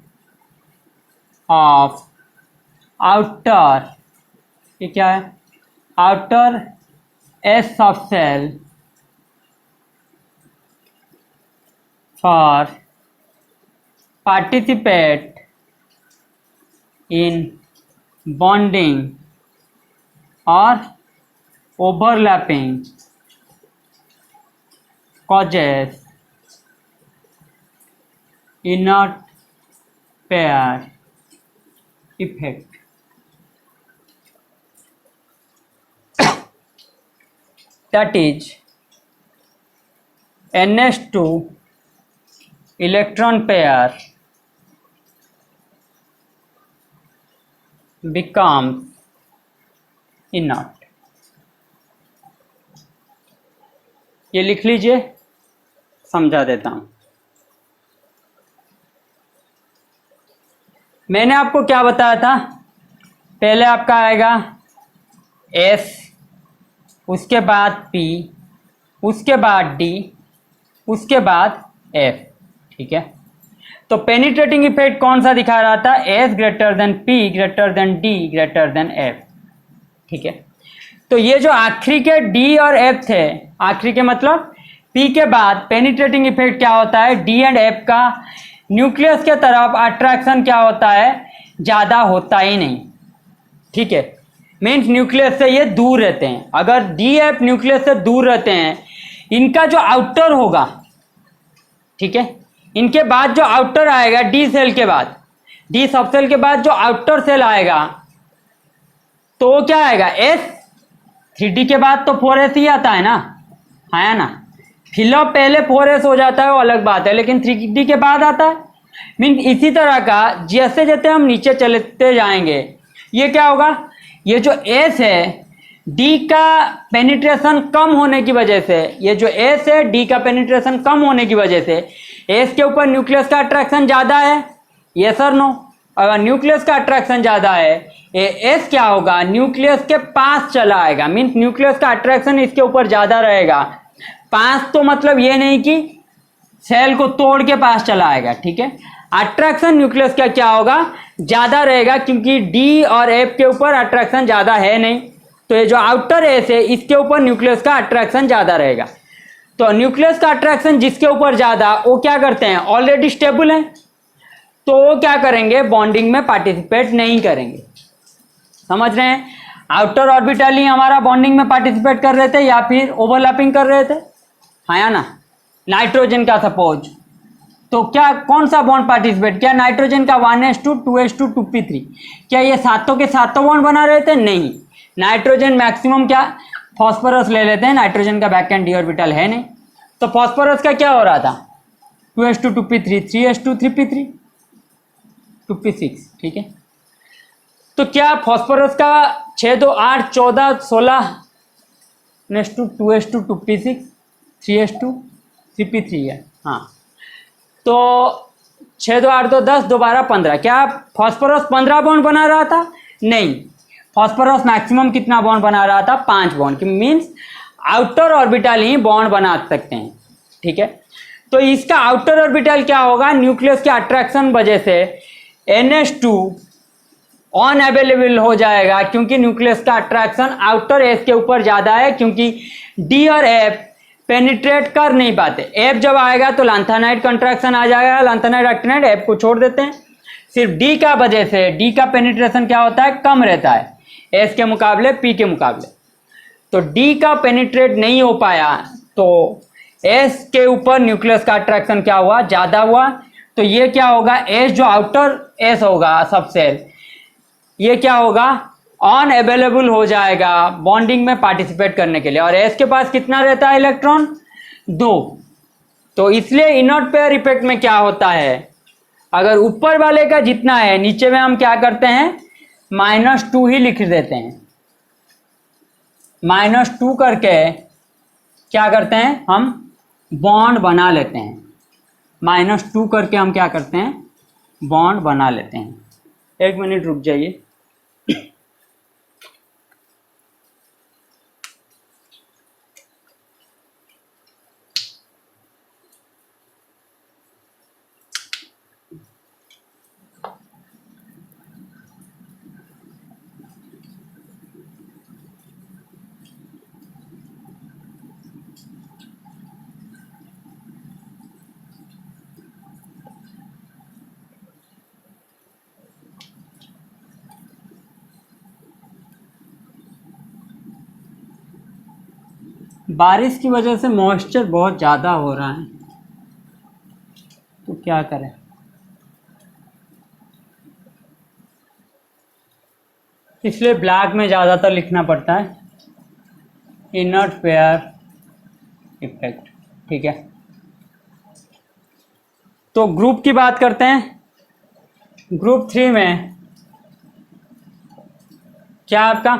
of outer, ये क्या है, outer S subcell for participate in bonding or overlapping causes inert pair effect. That is, NS2 electron pair becomes inert. ये लिख लीजिए, समझा देता हूं। मैंने आपको क्या बताया था, पहले आपका आएगा S, उसके बाद P, उसके बाद D, उसके बाद F, ठीक है। तो पेनिट्रेटिंग इफेक्ट कौन सा दिखा रहा था, S greater than P greater than D greater than F, ठीक है। तो ये जो आखिरी के D और F थे, आखिरी के मतलब P के बाद पेनिट्रेटिंग इफेक्ट क्या होता है, D एंड F का न्यूक्लियस के तरफ अट्रैक्शन क्या होता है, ज़्यादा होता ही नहीं, ठीक है। मीन्स न्यूक्लियस से ये दूर रहते हैं। अगर D F न्यूक्लियस से दूर रहते हैं, इनका जो आउटर होगा, ठीक है, इनके बाद जो आउटर आएगा D सेल के बाद, D सबसेल के बाद जो आउटर सेल आएगा, तो वो क्या आएगा, S। 3D के बाद तो 4S ही आता है ना, है ना। फिलअप पहले 4S हो जाता है, वो अलग बात है, लेकिन 3D के बाद आता है। मीन इसी तरह का जैसे जैसे हम नीचे चलते जाएंगे, ये क्या होगा, ये जो S है, D का पेनिट्रेशन कम होने की वजह से, ये जो S है, D का पेनिट्रेशन कम होने की वजह से S के ऊपर न्यूक्लियस का अट्रैक्शन ज़्यादा है, यस और नो। अगर न्यूक्लियस का अट्रैक्शन ज़्यादा है, ये S क्या होगा, न्यूक्लियस के पास चला आएगा। मीन्स न्यूक्लियस का अट्रैक्शन इसके ऊपर ज़्यादा रहेगा। पास तो मतलब ये नहीं कि सेल को तोड़ के पास चला आएगा, ठीक है। अट्रैक्शन न्यूक्लियस का क्या होगा, ज़्यादा रहेगा, क्योंकि D और F के ऊपर अट्रैक्शन ज़्यादा है नहीं। तो ये जो आउटर S है, इसके ऊपर न्यूक्लियस का अट्रैक्शन ज़्यादा रहेगा। तो न्यूक्लियस का अट्रैक्शन जिसके ऊपर ज़्यादा, वो क्या करते हैं, ऑलरेडी स्टेबल हैं, तो वो क्या करेंगे, बॉन्डिंग में पार्टिसिपेट नहीं करेंगे। समझ रहे हैं, आउटर ऑर्बिटल ही हमारा बॉन्डिंग में पार्टिसिपेट कर रहे थे या फिर ओवरलैपिंग कर रहे थे, हाँ या ना। नाइट्रोजन का सपोज, तो क्या कौन सा बॉन्ड पार्टिसिपेट किया, नाइट्रोजन का 1s2 2s2 2p3, क्या ये सातों के सातों बॉन्ड बना रहे थे, नहीं। नाइट्रोजन मैक्सिमम क्या फॉस्फोरस ले लेते हैं, नाइट्रोजन का बैक एंड डी ऑर्बिटल है नहीं, तो फॉस्फोरस का क्या हो रहा था, 2s2 2p3 3s2 3p3 2p6, ठीक है। तो क्या फॉस्फोरस का 6 2 8 14 16 next 2s2 2p6 3s2 3p3 है, हाँ। तो 6 2 8 2 10 2 12 15, क्या फॉस्फोरस 15 बॉन्ड बना रहा था, नहीं। फॉस्फोरस मैक्सिमम कितना बॉन्ड बना रहा था, 5 बॉन्ड, मीन्स आउटर ऑर्बिटल ही बॉन्ड बना सकते हैं, ठीक है। तो इसका आउटर ऑर्बिटल क्या होगा, न्यूक्लियस के अट्रैक्शन वजह से NH2 ऑन अवेलेबल हो जाएगा, क्योंकि न्यूक्लियस का अट्रैक्शन आउटर एज के ऊपर ज़्यादा है, क्योंकि D और F पेनिट्रेट कर नहीं पाते। F जब आएगा तो लैंथेनाइड कंट्रैक्शन आ जाएगा, लैंथेनाइड एक्टिनाइड, F को छोड़ देते हैं। सिर्फ D का वजह से D का पेनिट्रेशन क्या होता है, कम रहता है S के मुकाबले, P के मुकाबले। तो D का पेनिट्रेट नहीं हो पाया तो S के ऊपर न्यूक्लियस का अट्रैक्शन क्या हुआ, ज़्यादा हुआ। तो ये क्या होगा, S जो आउटर S होगा सबसेल, ये क्या होगा, ऑन अवेलेबल हो जाएगा बॉन्डिंग में पार्टिसिपेट करने के लिए। और S के पास कितना रहता है इलेक्ट्रॉन, 2। तो इसलिए इनर्ट पेयर इफेक्ट में क्या होता है, अगर ऊपर वाले का जितना है नीचे में हम क्या करते हैं, -2 ही लिख देते हैं। -2 करके क्या करते हैं, हम बॉन्ड बना लेते हैं। -2 करके हम क्या करते हैं, बॉन्ड बना लेते हैं। 1 मिनट रुक जाइए। बारिश की वजह से मॉइस्चर बहुत ज़्यादा हो रहा है, तो क्या करें। इसलिए ब्लैक में ज़्यादातर लिखना पड़ता है, इनर्ट पेयर इफेक्ट, ठीक है। तो ग्रुप की बात करते हैं। ग्रुप 3 में क्या आपका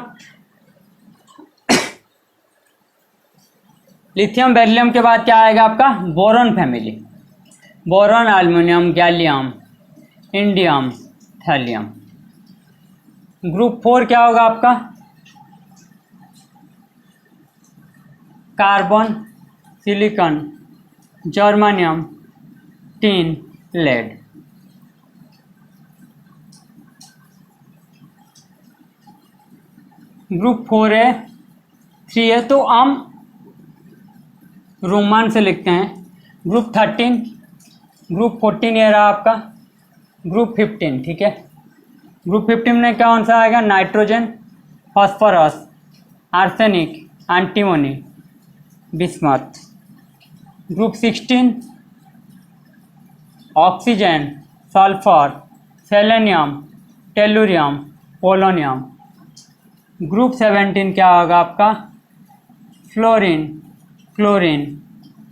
लिथियम बेरिलियम के बाद क्या आएगा आपका, boron family, boron, aluminium, gallium, indium, thallium. Group 4 क्या होगा आपका, carbon, silicon, germanium, tin, lead. Group 4 है, 3 है, तो हम रोमान से लिखते हैं। ग्रुप 13, ग्रुप 14 ये रहा आपका, ग्रुप 15, ठीक है। ग्रुप 15 में कौन सा आएगा, nitrogen, phosphorus, arsenic, antimony, bismuth. Group 16 oxygen, sulphur, selenium, tellurium, polonium. Group 17 क्या होगा आपका, फ्लोरीन, क्लोरीन,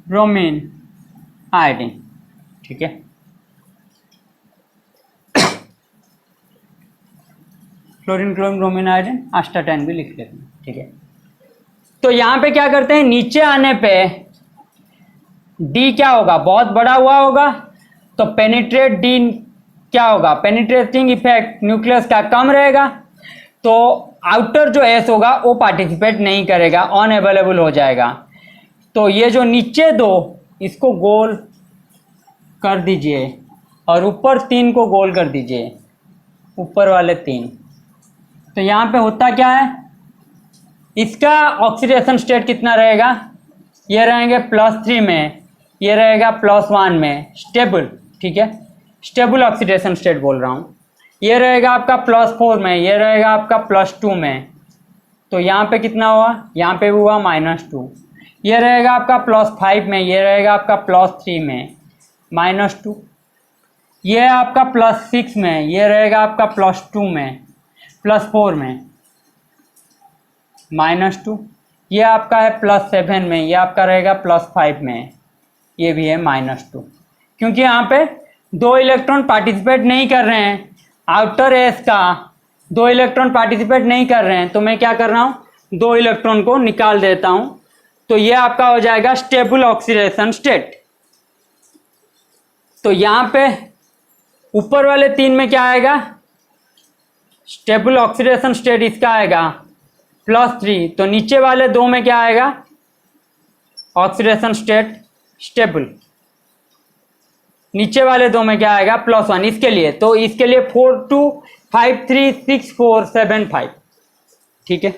ब्रोमीन, आयोडीन, ठीक है। फ्लोरीन, क्लोरीन, ब्रोमीन, आयोडीन, एस्टाटाइन भी लिख लेते हैं, ठीक है। तो यहाँ पे क्या करते हैं, नीचे आने पे डी क्या होगा, बहुत बड़ा हुआ होगा, तो पेनिट्रेट डी क्या होगा, पेनिट्रेटिंग इफेक्ट न्यूक्लियस का कम रहेगा, तो आउटर जो एस होगा वो पार्टिसिपेट नहीं करेगा, ऑन अवेलेबल हो जाएगा। तो ये जो नीचे 2 इसको गोल कर दीजिए और ऊपर 3 को गोल कर दीजिए, ऊपर वाले 3। तो यहाँ पे होता क्या है, इसका ऑक्सीडेशन स्टेट कितना रहेगा, ये रहेंगे +3 में, ये रहेगा +1 में, स्टेबल, ठीक है, स्टेबल ऑक्सीडेशन स्टेट बोल रहा हूँ। ये रहेगा आपका +4 में, ये रहेगा आपका +2 में। तो यहाँ पे कितना हुआ, यहाँ पे हुआ -2। ये रहेगा आपका +5 में, ये रहेगा आपका +3 में, -2। ये आपका +6 में, ये रहेगा आपका +2 में, +4 में, -2। ये आपका है +7 में, ये आपका रहेगा +5 में, ये भी है -2। क्योंकि यहाँ पे 2 इलेक्ट्रॉन पार्टिसिपेट नहीं कर रहे हैं, आउटर एस का 2 इलेक्ट्रॉन पार्टिसिपेट नहीं कर रहे हैं, तो मैं क्या कर रहा हूँ, 2 इलेक्ट्रॉन को निकाल देता हूँ। तो ये आपका हो जाएगा स्टेबल ऑक्सीडेशन स्टेट। तो यहाँ पे ऊपर वाले 3 में क्या आएगा, स्टेबल ऑक्सीडेशन स्टेट इसका आएगा +3, तो नीचे वाले 2 में क्या आएगा, ऑक्सीडेशन स्टेट स्टेबल, नीचे वाले दो में क्या आएगा +1 इसके लिए, तो इसके लिए 4 2 5 3 6 4 7 5। ठीक है,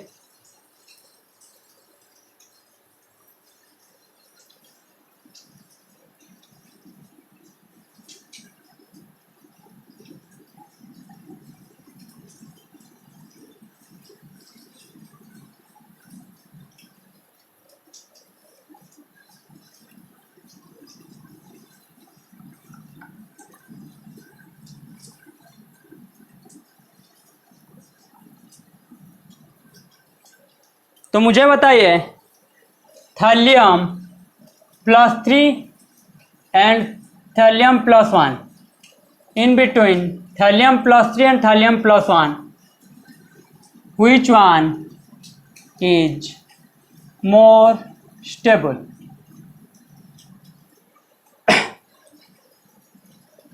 तो मुझे बताइए thallium +3 and thallium +1, in between thallium +3 and thallium +1, which one is more stable?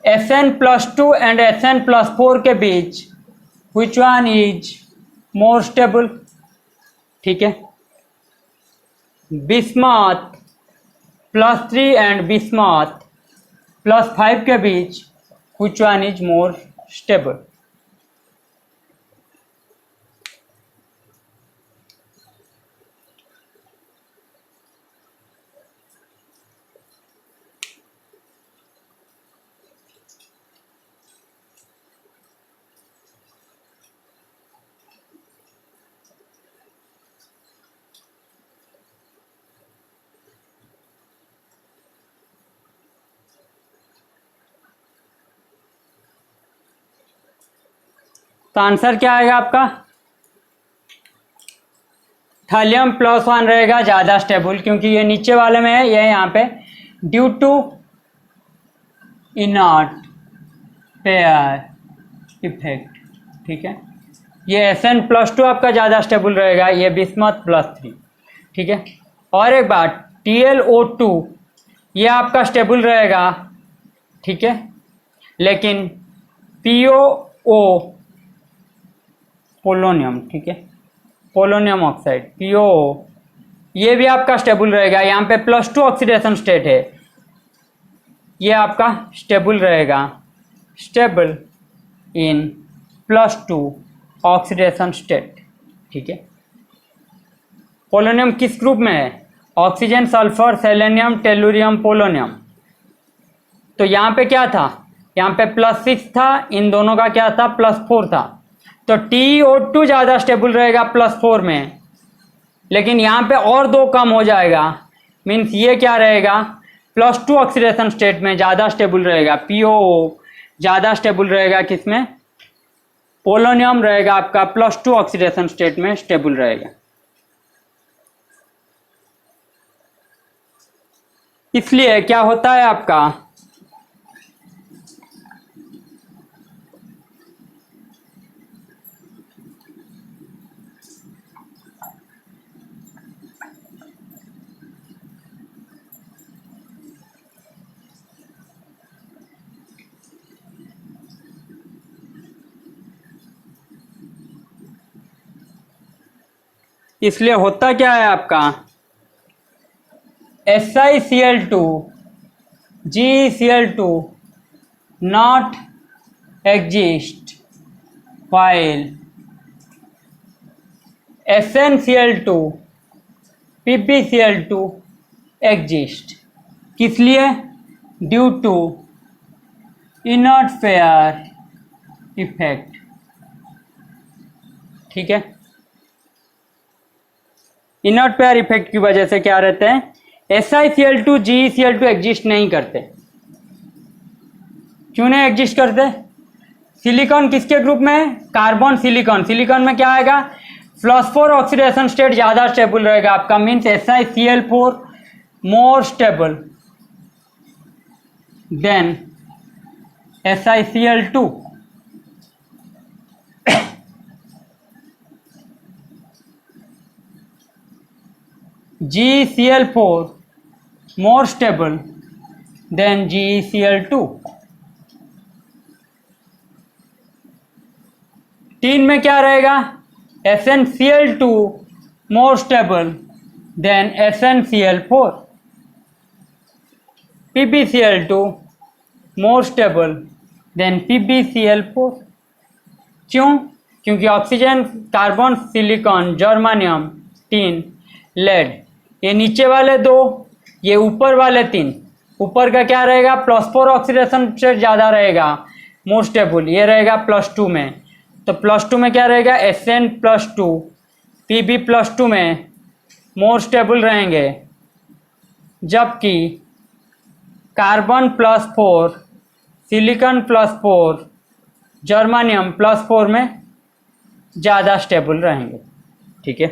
Sn+2 and Sn+4 के बीच which one is more stable? ठीक है, बिस्मथ +3 एंड बिस्मथ +5 के बीच which one is more stable? तो आंसर क्या आएगा आपका? थैलियम +1 रहेगा ज़्यादा स्टेबल, क्योंकि ये नीचे वाले में है, ये यहाँ पे due to inert pair effect. ठीक है, ये Sn+2 आपका ज़्यादा स्टेबल रहेगा, ये बिस्मथ +3। ठीक है, और एक बात TlO2 ये आपका स्टेबल रहेगा। ठीक है, लेकिन POO पोलोनियम, ठीक है, पोलोनियम ऑक्साइड POO ये भी आपका स्टेबल रहेगा। यहाँ पे +2 ऑक्सीडेशन स्टेट है, ये आपका स्टेबल रहेगा, स्टेबल इन +2 ऑक्सीडेशन स्टेट। ठीक है, पोलोनियम किस ग्रुप में है? Oxygen, sulphur, selenium, tellurium, polonium. तो यहाँ पे क्या था? यहाँ पे +6 था, इन दोनों का क्या था? +4 था। तो TO2 ज़्यादा स्टेबल रहेगा +4 में, लेकिन यहाँ पे और दो कम हो जाएगा, मीन्स ये क्या रहेगा? +2 ऑक्सीडेशन स्टेट में ज़्यादा स्टेबल रहेगा। POO ज़्यादा स्टेबल रहेगा किसमें? पोलोनियम रहेगा आपका +2 ऑक्सीडेशन स्टेट में स्टेबल रहेगा। इसलिए क्या होता है आपका, इसलिए होता क्या है आपका, SiCl2 GeCl2 not exist while SnCl2 PbCl2 exist। किस लिए? Due to inert pair effect. ठीक है, इनर्ट पेयर इफेक्ट की वजह से क्या रहते हैं, SiCl2 GeCl2 एग्जिस्ट नहीं करते। क्यों नहीं एग्जिस्ट करते? सिलिकॉन किसके ग्रुप में है? Carbon silicon. सिलिकॉन में क्या आएगा? +4 ऑक्सीडेशन स्टेट ज़्यादा स्टेबल रहेगा आपका, means SiCl4 more stable then SiCl2। GeCl4 more stable than GeCl2। 3 में क्या रहेगा? SnCl2 more stable than SnCl4। PbCl2 more stable than PbCl4. क्यों? क्योंकि oxygen, carbon, silicon, germanium, tin, lead, ये नीचे वाले दो, ये ऊपर वाले तीन। ऊपर का क्या रहेगा? +4 ऑक्सीडेशन से ज़्यादा रहेगा, मोर स्टेबल, ये रहेगा +2 में। तो +2 में क्या रहेगा? Sn+2, Pb+2 में मोर स्टेबल रहेंगे, जबकि कार्बन +4, सिलिकॉन +4, जर्मानियम +4 में ज़्यादा स्टेबल रहेंगे। ठीक है,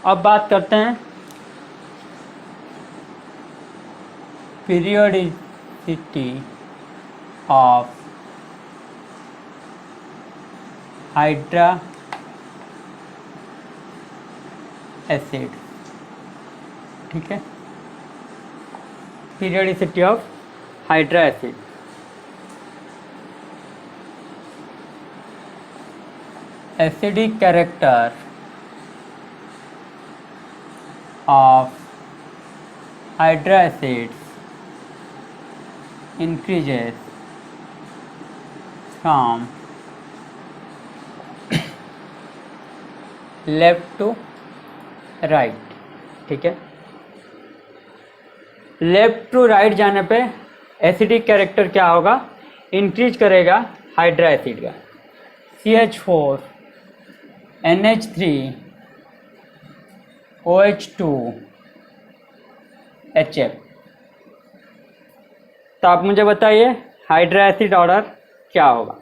अब बात करते हैं पीरियोडिसिटी ऑफ हाइड्रा एसिड। ठीक है, periodicity of hydra acid. Acidic character of hydra acids increases from left to right. ठीक है, लेफ्ट टू राइट जाने पे एसिडिक कैरेक्टर क्या होगा? इंक्रीज करेगा हाइड्रा एसिड का। CH4 NH3 OH2 HF। तो आप मुझे बताइए हाइड्रा एसिड ऑर्डर क्या होगा?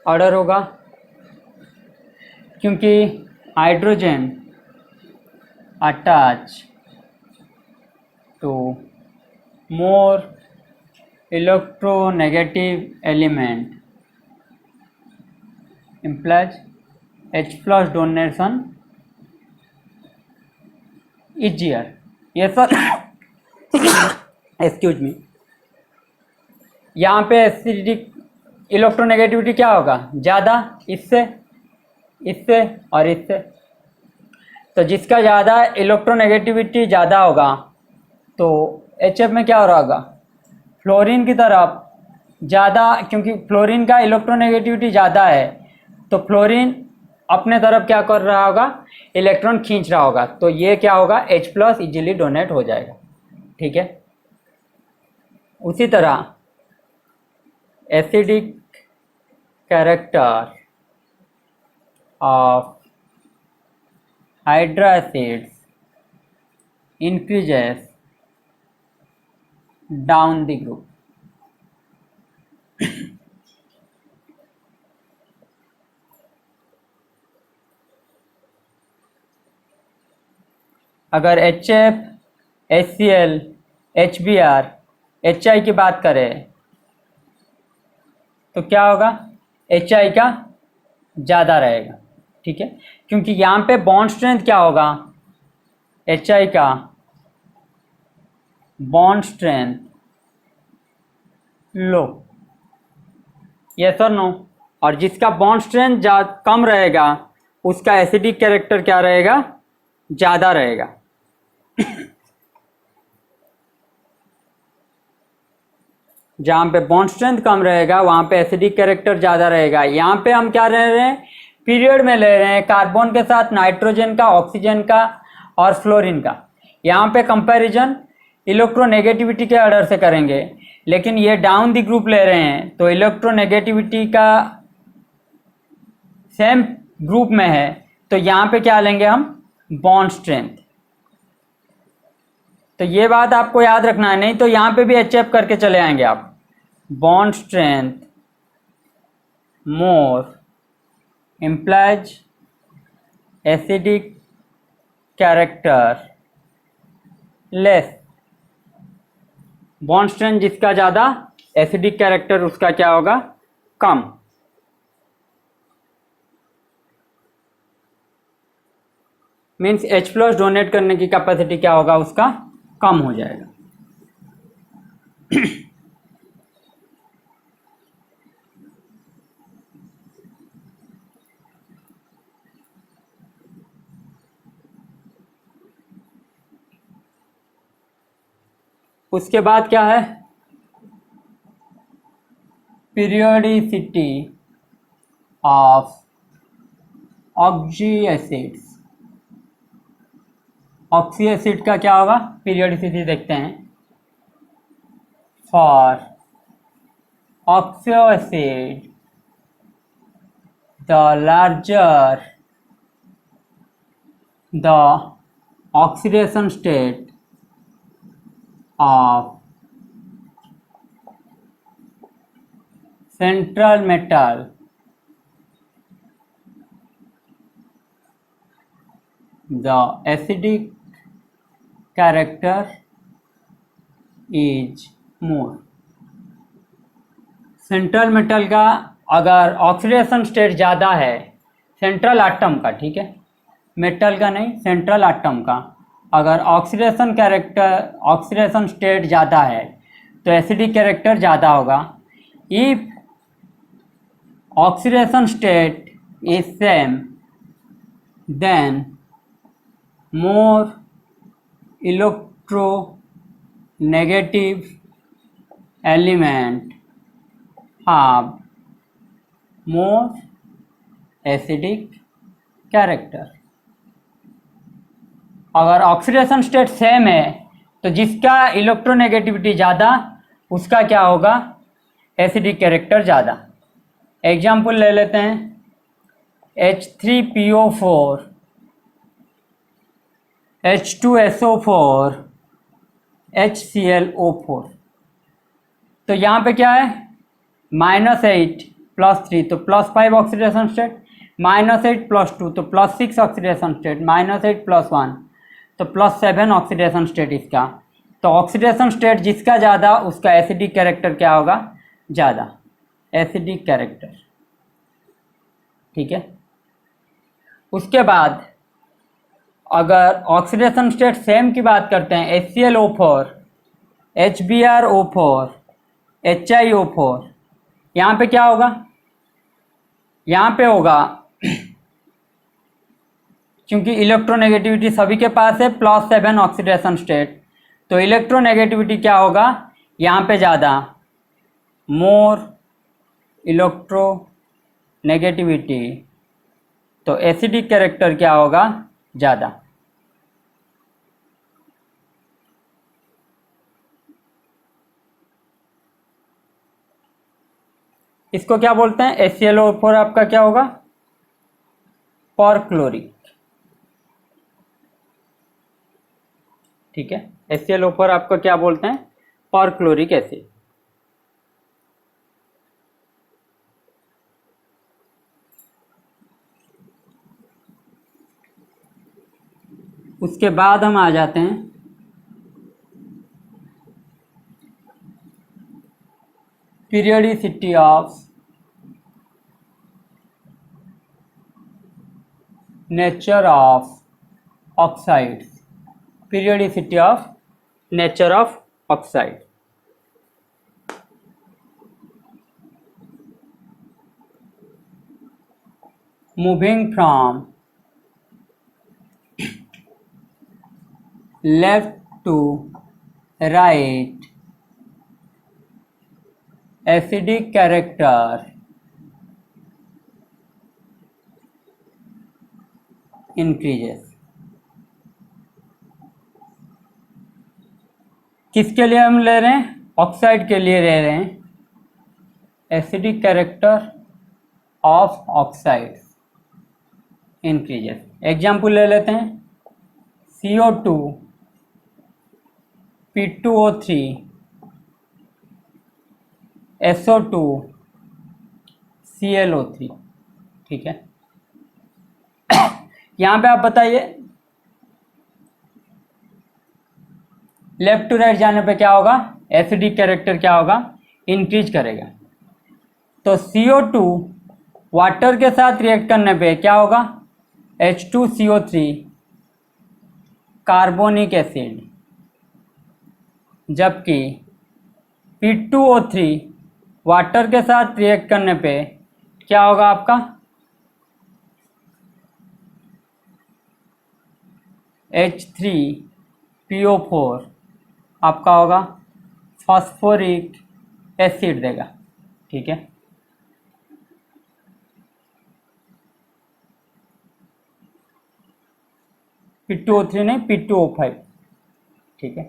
ऑर्डर होगा, क्योंकि hydrogen attach to more electronegative element implies H+ donation easier। ये सर एक्सक्यूज मी, यहाँ पे एसिडिक इलेक्ट्रोनेगेटिविटी क्या होगा? ज़्यादा, इससे, इससे और इससे। तो जिसका ज़्यादा इलेक्ट्रोनेगेटिविटी ज़्यादा होगा तो HF में क्या हो रहा होगा? फ्लोरीन की तरफ ज़्यादा, क्योंकि फ्लोरीन का इलेक्ट्रोनेगेटिविटी ज़्यादा है, तो फ्लोरीन अपने तरफ क्या कर रहा होगा? इलेक्ट्रॉन खींच रहा होगा। तो ये क्या होगा? H+ इजीली डोनेट हो जाएगा। ठीक है, उसी तरह acidic character of hydra acids increases down the group। अगर HF, HCl, HBr, HI की बात करें तो क्या होगा? HI का ज़्यादा रहेगा। ठीक है, क्योंकि यहाँ पे बॉन्ड स्ट्रेंथ क्या होगा? HI का बॉन्ड स्ट्रेंथ लो, यस और नो। और जिसका बॉन्ड स्ट्रेंथ कम रहेगा उसका एसिडिक कैरेक्टर क्या रहेगा? ज़्यादा रहेगा। जहाँ पे बॉन्ड स्ट्रेंथ कम रहेगा वहाँ पे एसिडिक कैरेक्टर ज़्यादा रहेगा। यहाँ पे हम क्या ले रहे हैं? पीरियड में ले रहे हैं कार्बन के साथ नाइट्रोजन का, ऑक्सीजन का और फ्लोरीन का। यहाँ पे कंपैरिजन इलेक्ट्रोनेगेटिविटी के ऑर्डर से करेंगे, लेकिन ये डाउन द ग्रुप ले रहे हैं तो इलेक्ट्रोनेगेटिविटी का सेम ग्रुप में है, तो यहाँ पे क्या लेंगे हम? Bond strength. तो ये बात आपको याद रखना है, नहीं तो यहाँ पे भी HF करके चले आएंगे आप। Bond strength more implies acidic character less. Bond strength जिसका ज़्यादा, एसिडिक कैरेक्टर उसका क्या होगा? कम। मीन्स H+ डोनेट करने की कैपेसिटी क्या होगा? उसका कम हो जाएगा। उसके बाद क्या है, periodicity of oxy acids. Oxy acid का क्या होगा, पीरियोडिसिटी देखते हैं। For oxo acid the larger the oxidation state of central metal the acidic character is more। Central metal का अगर ऑक्सीडेशन स्टेट ज़्यादा है, सेंट्रल आटम का, ठीक है, मेटल का नहीं, सेंट्रल आटम का, अगर ऑक्सीडेशन स्टेट ज़्यादा है तो एसिडिक कैरेक्टर ज़्यादा होगा। If oxidation state is same, then more electronegative element have more acidic character। अगर ऑक्सीडेशन स्टेट सेम है तो जिसका इलेक्ट्रोनेगेटिविटी ज़्यादा उसका क्या होगा, एसिडिक कैरेक्टर ज़्यादा। एग्जाम्पल ले लेते हैं, H3PO4 H2SO4 HClO4। तो यहाँ पे क्या है, -8 + 3 तो +5 ऑक्सीडेशन स्टेट, -8 + 2 तो +6 ऑक्सीडेशन स्टेट, -8 + 1 तो +7 ऑक्सीडेशन स्टेट इसका। तो ऑक्सीडेशन स्टेट जिसका ज़्यादा उसका एसिडिक कैरेक्टर क्या होगा, ज़्यादा, एसिडिक कैरेक्टर, ठीक है। उसके बाद अगर ऑक्सीडेशन स्टेट सेम की बात करते हैं, HClO4 HBrO4 HiO4, यहाँ पे क्या होगा, यहाँ पे होगा क्योंकि इलेक्ट्रोनेगेटिविटी सभी के पास है +7 ऑक्सीडेशन स्टेट, तो इलेक्ट्रोनेगेटिविटी क्या होगा यहाँ पे ज़्यादा, मोर इलेक्ट्रोनेगेटिविटी, तो एसिडिक कैरेक्टर क्या होगा, ज़्यादा। इसको क्या बोलते हैं, HClO4 आपका क्या होगा, परक्लोरिक, ठीक है। HClO4 आपको क्या बोलते हैं, परक्लोरिक एसिड। उसके बाद हम आ जाते हैं periodicity of nature of oxides, periodicity of nature of oxide. Moving from left to right, acidic character increases. किसके लिए हम ले रहे हैं, ऑक्साइड के लिए ले रहे हैं, acidic character of oxide increases. Example ले लेते हैं, CO2 P2O3 SO2 ClO3, ठीक है। यहाँ पे आप बताइए लेफ्ट टू राइट जाने पे क्या होगा, एसिडिक कैरेक्टर क्या होगा, इंक्रीज करेगा। तो CO2 वाटर के साथ रिएक्ट करने पे क्या होगा, H2CO3 कार्बोनिक एसिड, जबकि P2O3 वाटर के साथ रिएक्ट करने पे क्या होगा आपका, H3PO4 आपका होगा फॉस्फोरिक एसिड देगा। ठीक है, P2O3 नहीं, P2O5। ठीक है,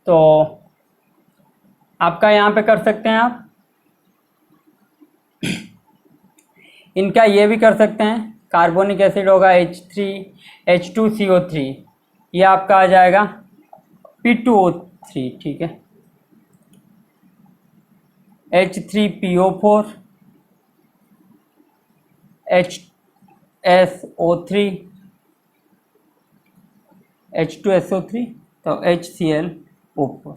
तो आपका यहाँ पे कर सकते हैं आप, इनका ये भी कर सकते हैं। कार्बोनिक एसिड होगा H2CO3, ये आपका आ जाएगा P2O3। ठीक है, H3PO4, HSO3, H2SO3, तो HClO4।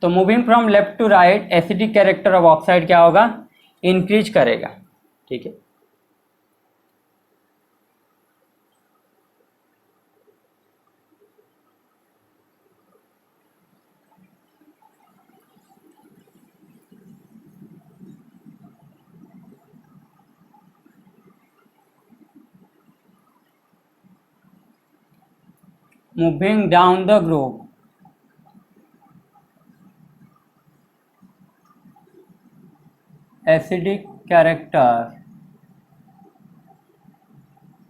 तो moving from left to right, acidic character of oxide क्या होगा, इंक्रीज करेगा। ठीक है, moving down the group, acidic character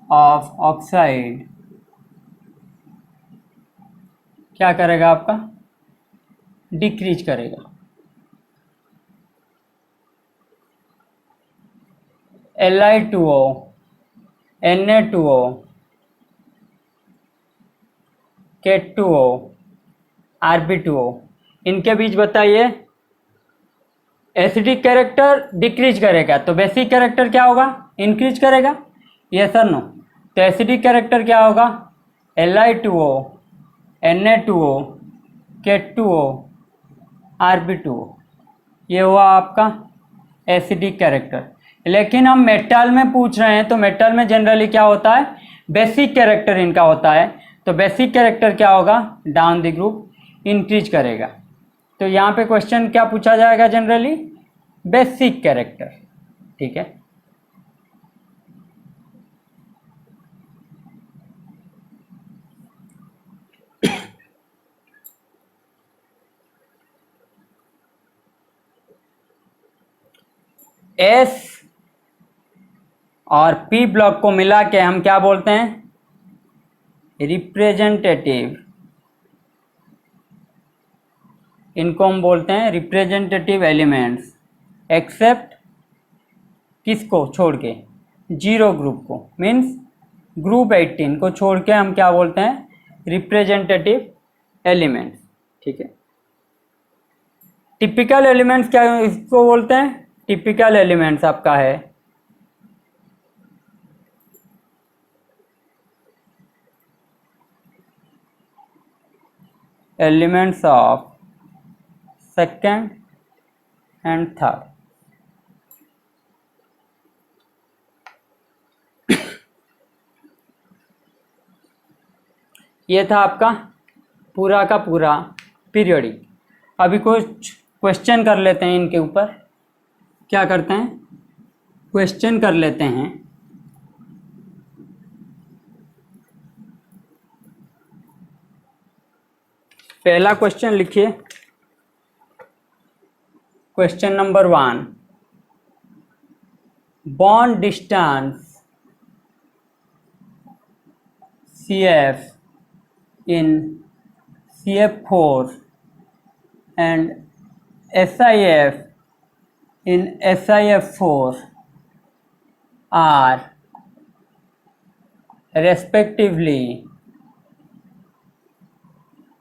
of oxide क्या करेगा आपका, डिक्रीज करेगा। Li2O, Na2O, K2O, Rb2O, इनके बीच बताइए एसिडिक कैरेक्टर डिक्रीज करेगा तो बेसिक कैरेक्टर क्या होगा, इंक्रीज करेगा। ये सर नो, तो एसिडिक कैरेक्टर क्या होगा, Li2O, Na2O, K2O, Rb2O, ये हुआ आपका एसिडिक कैरेक्टर। लेकिन हम मेटल में पूछ रहे हैं, तो मेटल में जनरली क्या होता है, बेसिक कैरेक्टर इनका होता है। तो बेसिक कैरेक्टर क्या होगा, डाउन द ग्रुप इंक्रीज करेगा। तो यहाँ पे क्वेश्चन क्या पूछा जाएगा, जनरली बेसिक कैरेक्टर। ठीक है, एस और पी ब्लॉक को मिला के हम क्या बोलते हैं, रिप्रेजेंटेटिव। इनको हम बोलते हैं रिप्रेजेंटेटिव एलिमेंट्स, एक्सेप्ट किसको छोड़ के, जीरो ग्रुप को, मीन्स ग्रुप 18 को छोड़ के हम क्या बोलते हैं, रिप्रेजेंटेटिव एलिमेंट्स। ठीक है, टिपिकल एलिमेंट्स क्या इसको बोलते हैं, टिपिकल एलिमेंट्स आपका है elements of second and third. ये था आपका पूरा का पूरा पीरियडिक। अभी कुछ क्वेश्चन कर लेते हैं इनके ऊपर। क्या करते हैं, क्वेश्चन कर लेते हैं। पहला क्वेश्चन लिखिए, question number 1, bond distance CF in CF4 and SIF in SIF4 are respectively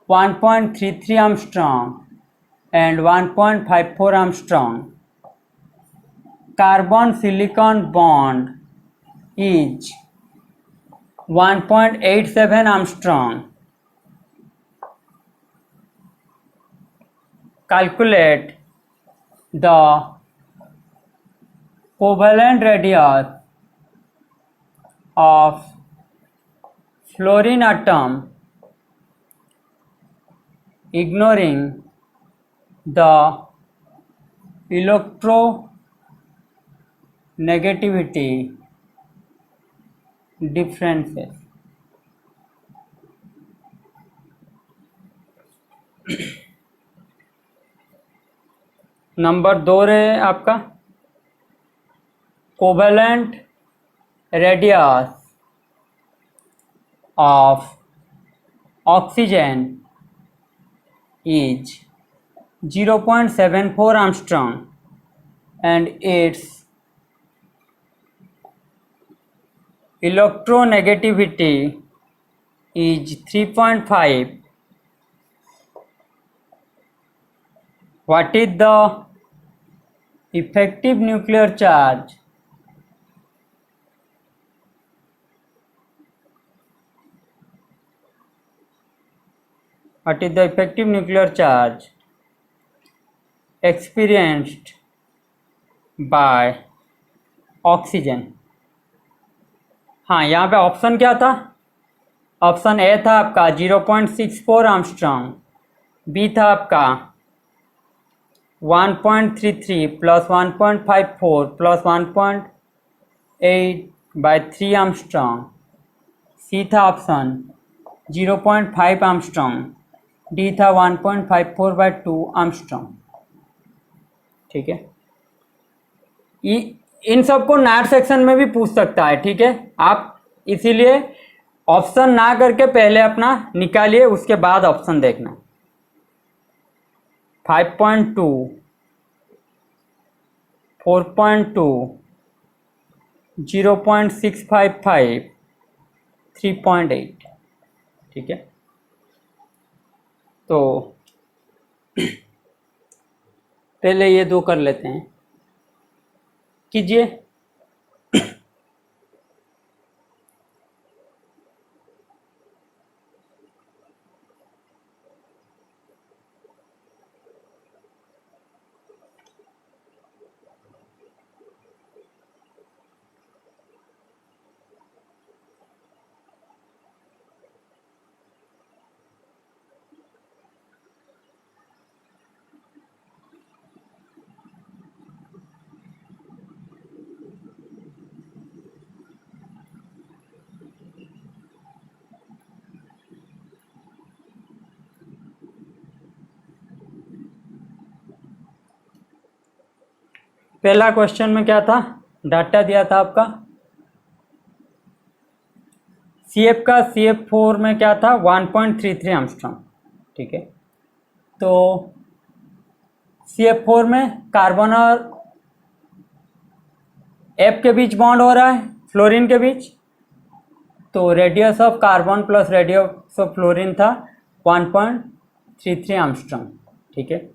1.33 Armstrong and 1.54 Armstrong. Carbon silicon bond is 1.87 Armstrong. Calculate the covalent radius of fluorine atom ignoring the negativity differences. Number 2 रहे आपका covalent radius of oxygen is 0.74 Armstrong and its electronegativity is 3.5. What is the effective nuclear charge? What is the effective nuclear charge experienced by oxygen? हाँ, यहाँ पे option क्या था? Option A था आपका 0.64 Armstrong, B था आपका 1.33 प्लस 1.54 प्लस 1.8/3 आर्मस्ट्रॉन्ग, सी था ऑप्शन 0.5 आर्मस्ट्रॉन्ग, डी था 1.54/2 आर्मस्ट्रॉन्ग। ठीक है, इन सबको नैट सेक्शन में भी पूछ सकता है। ठीक है, आप इसीलिए ऑप्शन ना करके पहले अपना निकालिए, उसके बाद ऑप्शन देखना। 5.2, 4.2, 0.655, 3.8। ठीक है, तो पहले ये दो कर लेते हैं, कीजिए। पहला क्वेश्चन में क्या था, डाटा दिया था आपका CF का, CF4 में क्या था 1.33 आर्मस्ट्रॉन्ग। ठीक है, तो CF4 में कार्बन और F के बीच बॉन्ड हो रहा है, फ्लोरीन के बीच, तो radius of carbon plus radius of fluorine था 1.33 आर्मस्ट्रॉन्ग। ठीक है,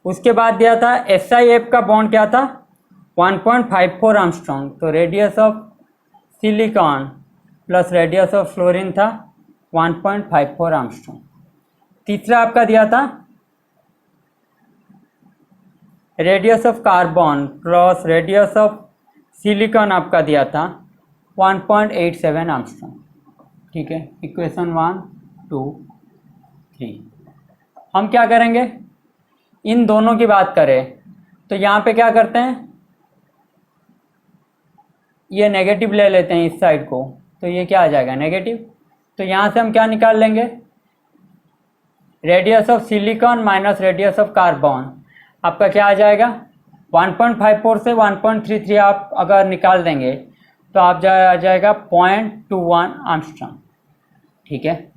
उसके बाद दिया था SiF का बॉन्ड क्या था 1.54 आर्मस्ट्रॉन्ग, तो radius of silicon plus radius of fluorine था 1.54 आर्मस्ट्रॉन्ग। तीसरा आपका दिया था radius of carbon plus radius of silicon, आपका दिया था 1.87 आर्मस्ट्रॉन्ग। ठीक है, इक्वेशन 1, 2, 3। हम क्या करेंगे, इन दोनों की बात करें तो यहाँ पे क्या करते हैं, ये नेगेटिव ले लेते हैं इस साइड को, तो ये क्या आ जाएगा नेगेटिव। तो यहाँ से हम क्या निकाल लेंगे, radius of silicon minus radius of carbon, आपका क्या आ जाएगा 1.54 से 1.33 आप अगर निकाल देंगे तो आप आ जाएगा 0.21 आर्मस्ट्रॉन्ग। ठीक है,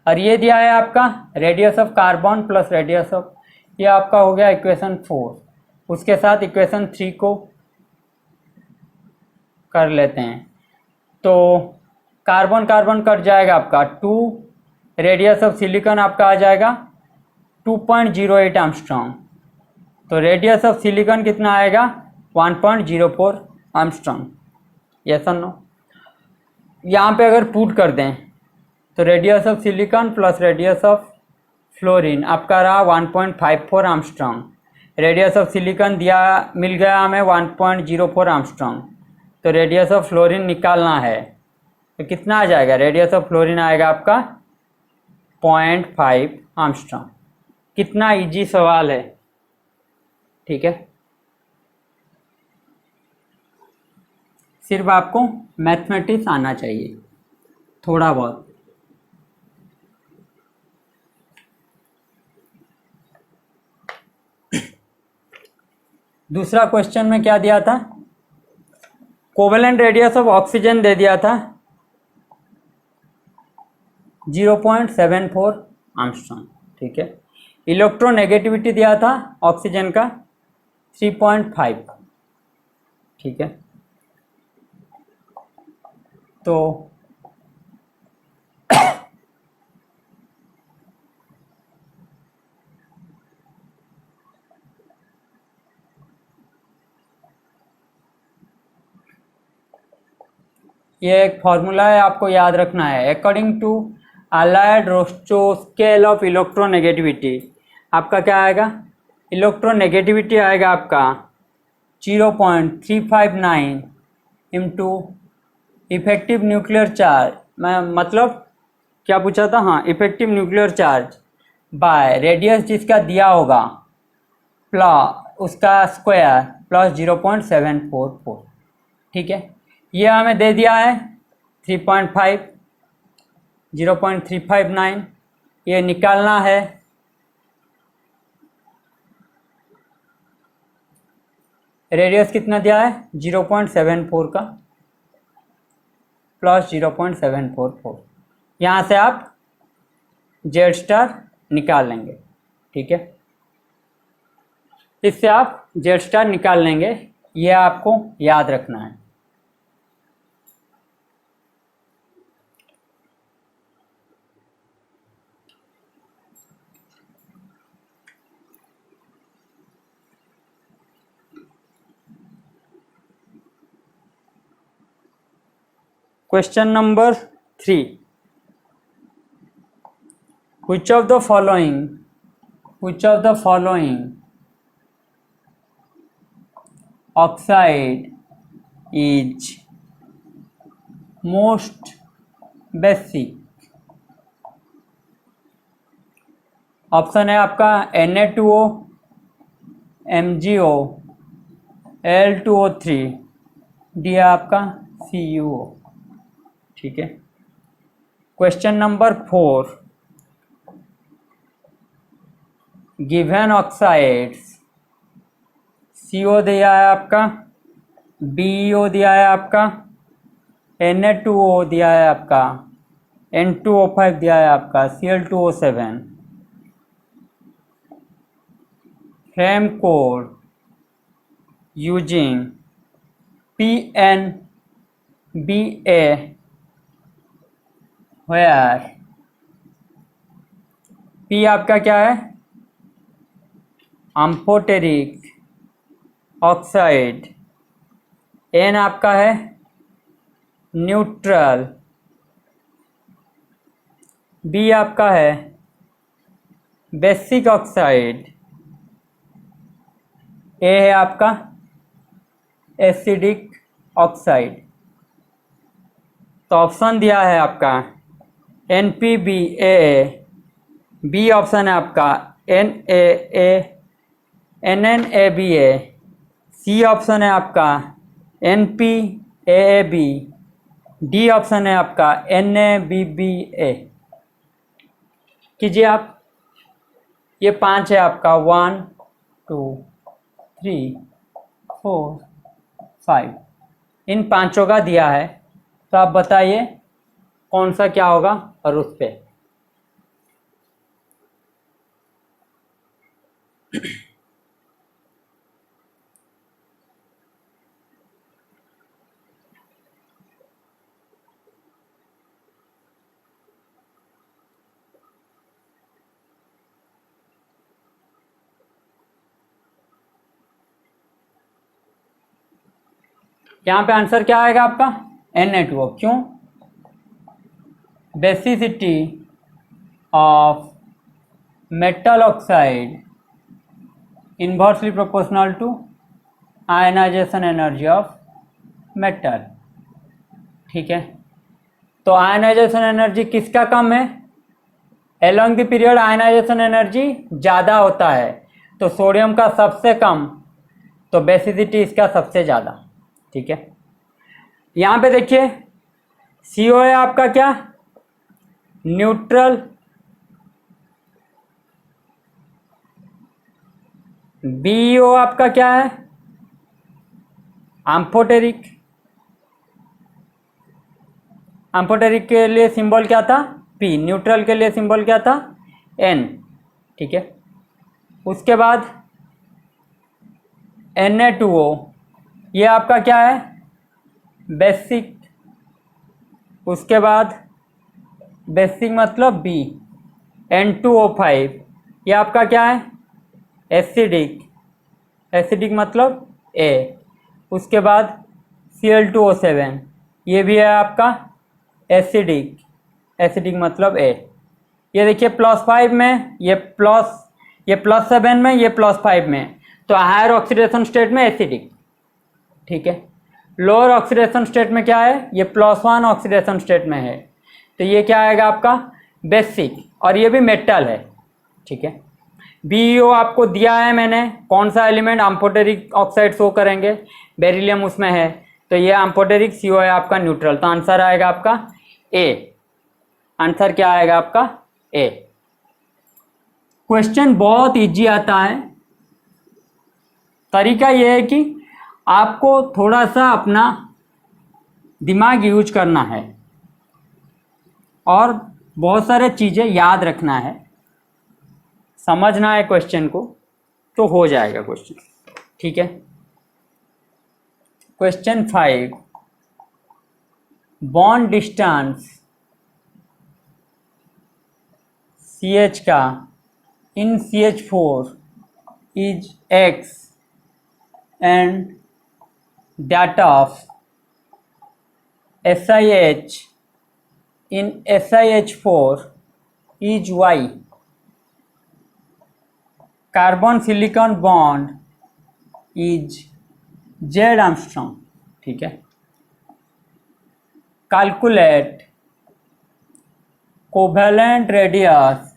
और ये दिया है आपका radius of carbon plus radius of, ये आपका हो गया इक्वेशन 4। उसके साथ इक्वेशन 3 को कर लेते हैं, तो कार्बन कार्बन कट जाएगा आपका 2, रेडियस ऑफ सिलिकॉन आपका आ जाएगा 2.08 आर्मस्ट्रॉन्ग, तो रेडियस ऑफ सिलिकॉन कितना आएगा 1.04 आर्मस्ट्रॉन्ग। यस और नो, यहाँ पे अगर पुट कर दें तो radius of silicon plus radius of fluorine आपका रहा 1.54 आर्मस्ट्रॉन्ग, रेडियस ऑफ सिलिकॉन दिया मिल गया हमें 1.04 आर्मस्ट्रॉन्ग, तो रेडियस ऑफ फ्लोरीन निकालना है, तो कितना आ जाएगा, रेडियस ऑफ फ्लोरीन आएगा आपका 0.5 आर्मस्ट्रॉन्ग। कितना इजी सवाल है। ठीक है, सिर्फ आपको मैथमेटिक्स आना चाहिए थोड़ा बहुत। दूसरा क्वेश्चन में क्या दिया था, कोवेलेंट रेडियस ऑफ ऑक्सीजन दे दिया था 0.74 आर्मस्ट्रॉन्ग, ठीक है। इलेक्ट्रोनेगेटिविटी दिया था ऑक्सीजन का 3.5, ठीक है। तो ये एक फॉर्मूला है, आपको याद रखना है। According to Allred Rochow scale of electronegativity, आपका क्या आएगा, इलेक्ट्रोनेगेटिविटी आएगा आपका 0.359 इंटू इफेक्टिव न्यूक्लियर चार्ज, मैं मतलब क्या पूछा था, हाँ, effective nuclear charge by radius जिसका दिया होगा प्लस उसका स्क्वायर प्लस 0.744, ठीक है। ये हमें दे दिया है 3.5, 0.359, ये निकालना है। रेडियस कितना दिया है 0.74 का प्लस 0.744, यहाँ से आप जेड स्टार निकाल लेंगे, ठीक है। इससे आप जेड स्टार निकाल लेंगे, ये आपको याद रखना है। Question number 3. Which of the following oxide is most basic? Option है आपका Na2O, MgO, Al2O3, डी है आपका CuO, ठीक है। Question number 4, given oxides, CO दिया है आपका, BeO दिया है आपका, Na2O दिया है आपका, N2O5 दिया है आपका, Cl2O7, frame code using PNBA where P आपका क्या है, अम्फोटेरिक ऑक्साइड, N आपका है न्यूट्रल, B आपका है बेसिक ऑक्साइड, A है आपका एसिडिक ऑक्साइड। तो ऑप्शन दिया है आपका NPBAA, बी ऑप्शन है आपका NNABA, सी ऑप्शन है आपका NPAAB, डी ऑप्शन है आपका NABBA। कीजिए आप, ये 5 है आपका, 1 2 3 4 5, इन 5 का दिया है। तो आप बताइए कौन सा क्या होगा और उस पे यहाँ पे आंसर क्या आएगा आपका Na2O। क्यों, basicity of metal oxide inversely proportional to ionisation energy of metal, ठीक है। तो आयनाइजेशन एनर्जी किसका कम है, along the period ionisation energy ज़्यादा होता है, तो सोडियम का सबसे कम, तो बेसिसिटी इसका सबसे ज़्यादा, ठीक है। यहाँ पे देखिए CO है आपका क्या, न्यूट्रल, BO आपका क्या है, एम्फोटेरिक। एम्फोटेरिक के लिए सिंबल क्या था, P। न्यूट्रल के लिए सिंबल क्या था, N। ठीक है, उसके बाद Na2O, ये आपका क्या है, बेसिक। उसके बाद बेसिक मतलब B। N2O5, ये आपका क्या है, एसिडिक। एसिडिक मतलब A। उसके बाद Cl2O7, ये भी है आपका एसिडिक। एसिडिक मतलब A। ये देखिए +5 में, ये +7 में, ये +5 में, तो हायर ऑक्सीडेशन स्टेट में एसिडिक। ठीक है, लोअर ऑक्सीडेशन स्टेट में क्या है, ये +1 ऑक्सीडेशन स्टेट में है, तो ये क्या आएगा आपका, बेसिक, और ये भी मेटल है। ठीक है, BeO आपको दिया है मैंने, कौन सा एलिमेंट, एम्फोटेरिक ऑक्साइड शो करेंगे, बेरिलियम उसमें है, तो ये एम्फोटेरिक, CO है आपका न्यूट्रल, तो आंसर आएगा आपका A। आंसर क्या आएगा आपका A। क्वेश्चन बहुत इजी आता है, तरीका यह है कि आपको थोड़ा सा अपना दिमाग यूज करना है और बहुत सारे चीज़ें याद रखना है, समझना है क्वेश्चन को, तो हो जाएगा क्वेश्चन। ठीक है, क्वेश्चन 5, बॉन्ड डिस्टेंस CH का इन CH4 is X and that of SiH in SiH4 is Y. Carbon silicon bond is Z Armstrong. ठीक है, calculate covalent radius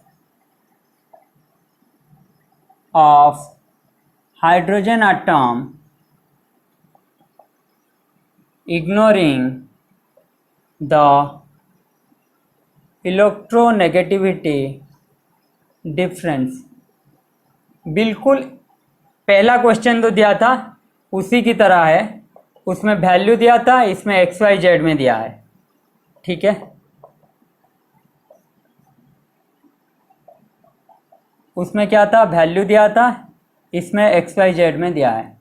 of hydrogen atom ignoring the electronegativity difference। बिल्कुल पहला question तो दिया था उसी की तरह है, उसमें वैल्यू दिया था, इसमें XYZ में दिया है। ठीक है, उसमें क्या था, वैल्यू दिया था, इसमें XYZ में दिया है।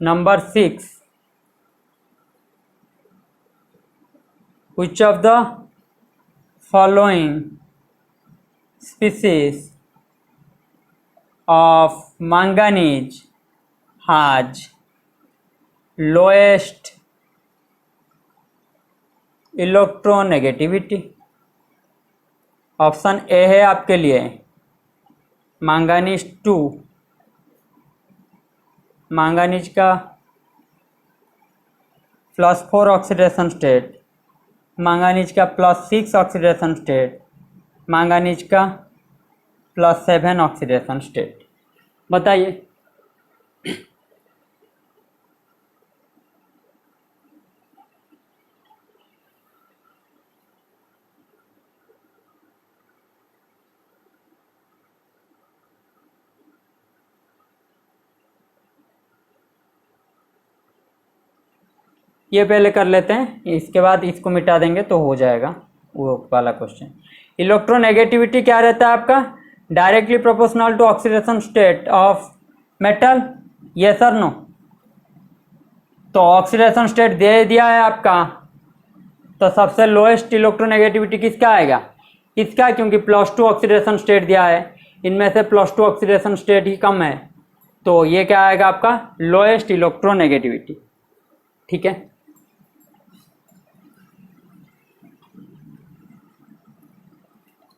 Number 6, which of the following species of manganese has lowest electronegativity. Option A है आपके लिए मैंगनीज 2, मैंगनीज का +4 ऑक्सीडेशन स्टेट, मैंगनीज का +6 ऑक्सीडेशन स्टेट, मैंगनीज का +7 ऑक्सीडेशन स्टेट। बताइए, ये पहले कर लेते हैं, इसके बाद इसको मिटा देंगे तो हो जाएगा वो वाला क्वेश्चन। इलेक्ट्रोनेगेटिविटी क्या रहता है आपका, directly proportional to oxidation state of metal, yes और नो। तो ऑक्सीडेशन स्टेट दे दिया है आपका, तो सबसे लोएस्ट इलेक्ट्रोनेगेटिविटी किसका आएगा, इसका, क्योंकि +2 ऑक्सीडेशन स्टेट दिया है, इनमें से +2 ऑक्सीडेशन स्टेट ही कम है, तो ये क्या आएगा आपका, लोएस्ट इलेक्ट्रोनेगेटिविटी। ठीक है,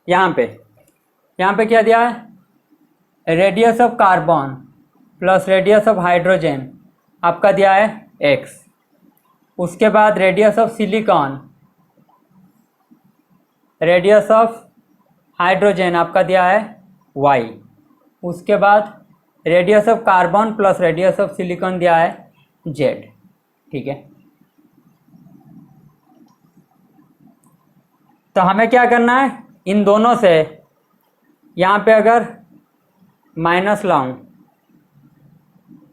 यहाँ पे क्या दिया है, radius of carbon plus radius of hydrogen आपका दिया है X। उसके बाद radius of silicon, radius of hydrogen आपका दिया है Y। उसके बाद radius of carbon plus radius of silicon दिया है Z, ठीक है। तो हमें क्या करना है, इन दोनों से यहाँ पे अगर माइनस लाऊं,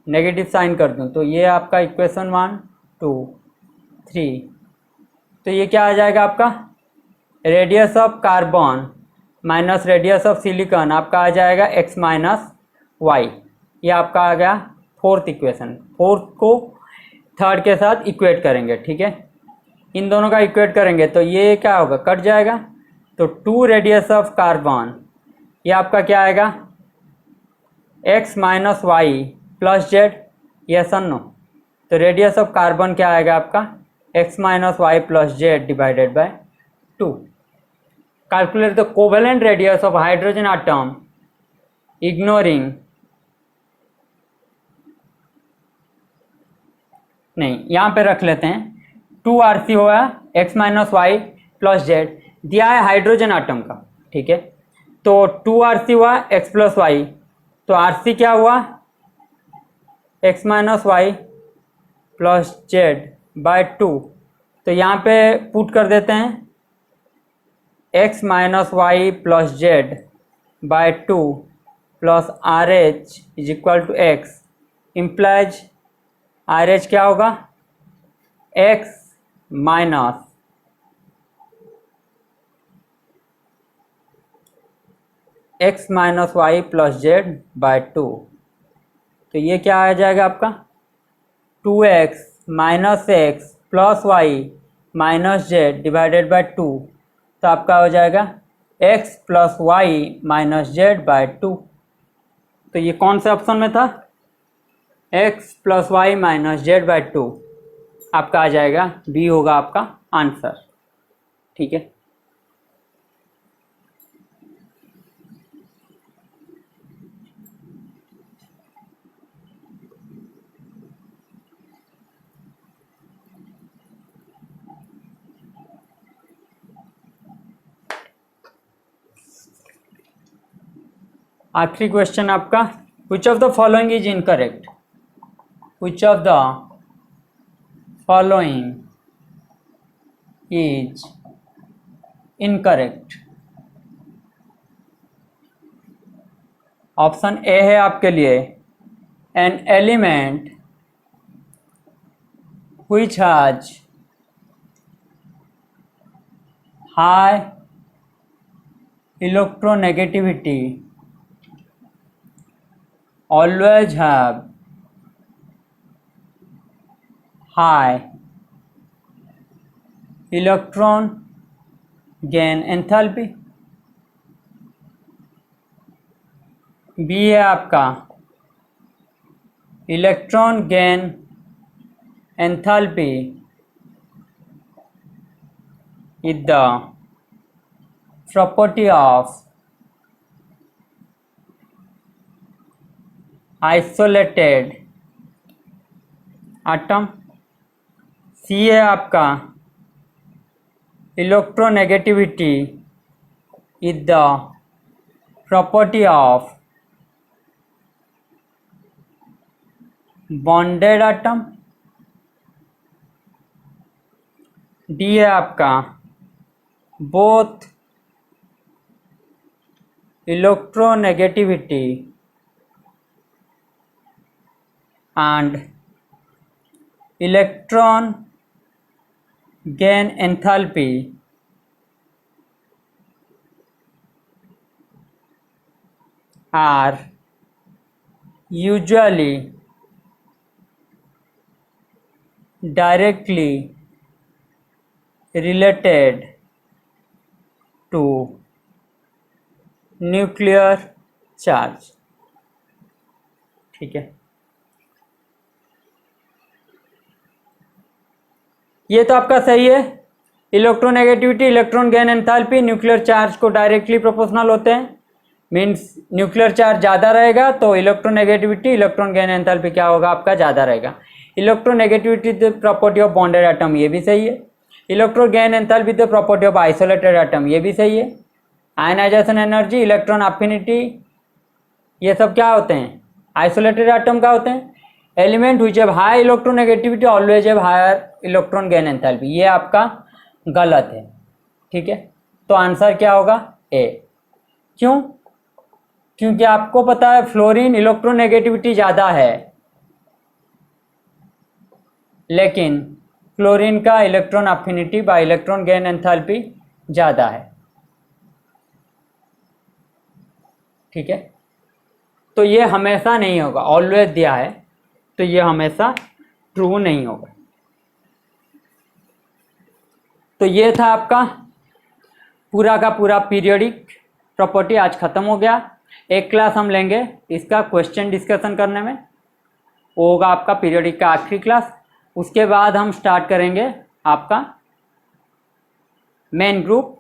नेगेटिव साइन कर दूं, तो ये आपका इक्वेशन 1 2 3, तो ये क्या आ जाएगा आपका, radius of carbon minus radius of silicon आपका आ जाएगा x माइनस वाई। ये आपका आ गया फोर्थ इक्वेशन। फोर्थ को थर्ड के साथ इक्वेट करेंगे, ठीक है। इन दोनों का इक्वेट करेंगे तो ये क्या होगा, कट जाएगा। तो 2 रेडियस ऑफ कार्बन, ये आपका क्या आएगा, x minus y plus z, yes और नो। तो रेडियस ऑफ कार्बन क्या आएगा आपका, x minus y plus z divided by 2। Calculate the covalent radius of hydrogen atom ignoring, नहीं यहाँ पे रख लेते हैं 2RC हुआ x minus y plus z, दिया है हाइड्रोजन आटम का, ठीक है। तो 2RC हुआ x प्लस वाई, तो RC क्या हुआ, x minus y plus z by 2। तो यहाँ पे पुट कर देते हैं x minus y plus z by 2 plus R H is equal to x, implies R H क्या होगा, x minus y plus z by 2। तो ये क्या आ जाएगा आपका, 2x minus x plus y minus z divided by 2। तो आपका हो जाएगा x plus y minus z by 2। तो ये कौन से ऑप्शन में था, x plus y minus z by 2, आपका आ जाएगा बी होगा आपका आंसर, ठीक है। आखिरी क्वेश्चन आपका, which of the following is incorrect, which of the following is incorrect. Option A है आपके लिए, an element which has high electronegativity always have high electron gain enthalpy। B है आपका, electron gain enthalpy is the property of isolated atom। C है आपका, electronegativity is the property of bonded atom। D है आपका, both electronegativity and electron gain enthalpy are usually directly related to nuclear charge, ठीक है। ये तो आपका सही है, electronegativity electron gain enthalpy nuclear charge को डायरेक्टली प्रोपोर्शनल होते हैं, मीन्स न्यूक्लियर चार्ज ज़्यादा रहेगा तो इलेक्ट्रोनेगेटिविटी इलेक्ट्रॉन गेन एंथैल्पी क्या होगा आपका, ज़्यादा रहेगा। Electronegativity the property of bonded atom, ये भी सही है। Electro gain enthalpy the property of isolated atom, ये भी सही है। आयनाइजेशन एनर्जी इलेक्ट्रॉन अफिनिटी ये सब क्या होते हैं? आइसोलेटेड एटम क्या होते हैं? Element which have high electronegativity always have higher electron gain enthalpy. ये आपका गलत है, ठीक है। तो आंसर क्या होगा? ए। क्यों? क्योंकि आपको पता है फ्लोरीन इलेक्ट्रोनेगेटिविटी ज़्यादा है, लेकिन फ्लोरीन का electron affinity bye electron gain enthalpy ज़्यादा है, ठीक है। तो ये हमेशा नहीं होगा, ऑलवेज दिया है तो ये हमेशा ट्रू नहीं होगा। तो ये था आपका पूरा का पूरा पीरियोडिक प्रॉपर्टी, आज ख़त्म हो गया। एक क्लास हम लेंगे इसका क्वेश्चन डिस्कशन करने में, वो होगा आपका पीरियोडिक का आखिरी क्लास। उसके बाद हम स्टार्ट करेंगे आपका मेन ग्रुप,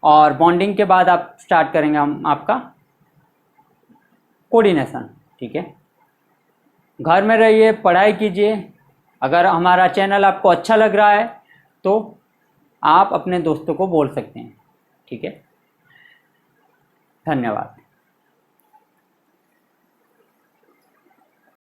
और बॉन्डिंग के बाद आप स्टार्ट करेंगे हम आपका कोऑर्डिनेशन, ठीक है। घर में रहिए, पढ़ाई कीजिए। अगर हमारा चैनल आपको अच्छा लग रहा है तो आप अपने दोस्तों को बोल सकते हैं, ठीक है। धन्यवाद।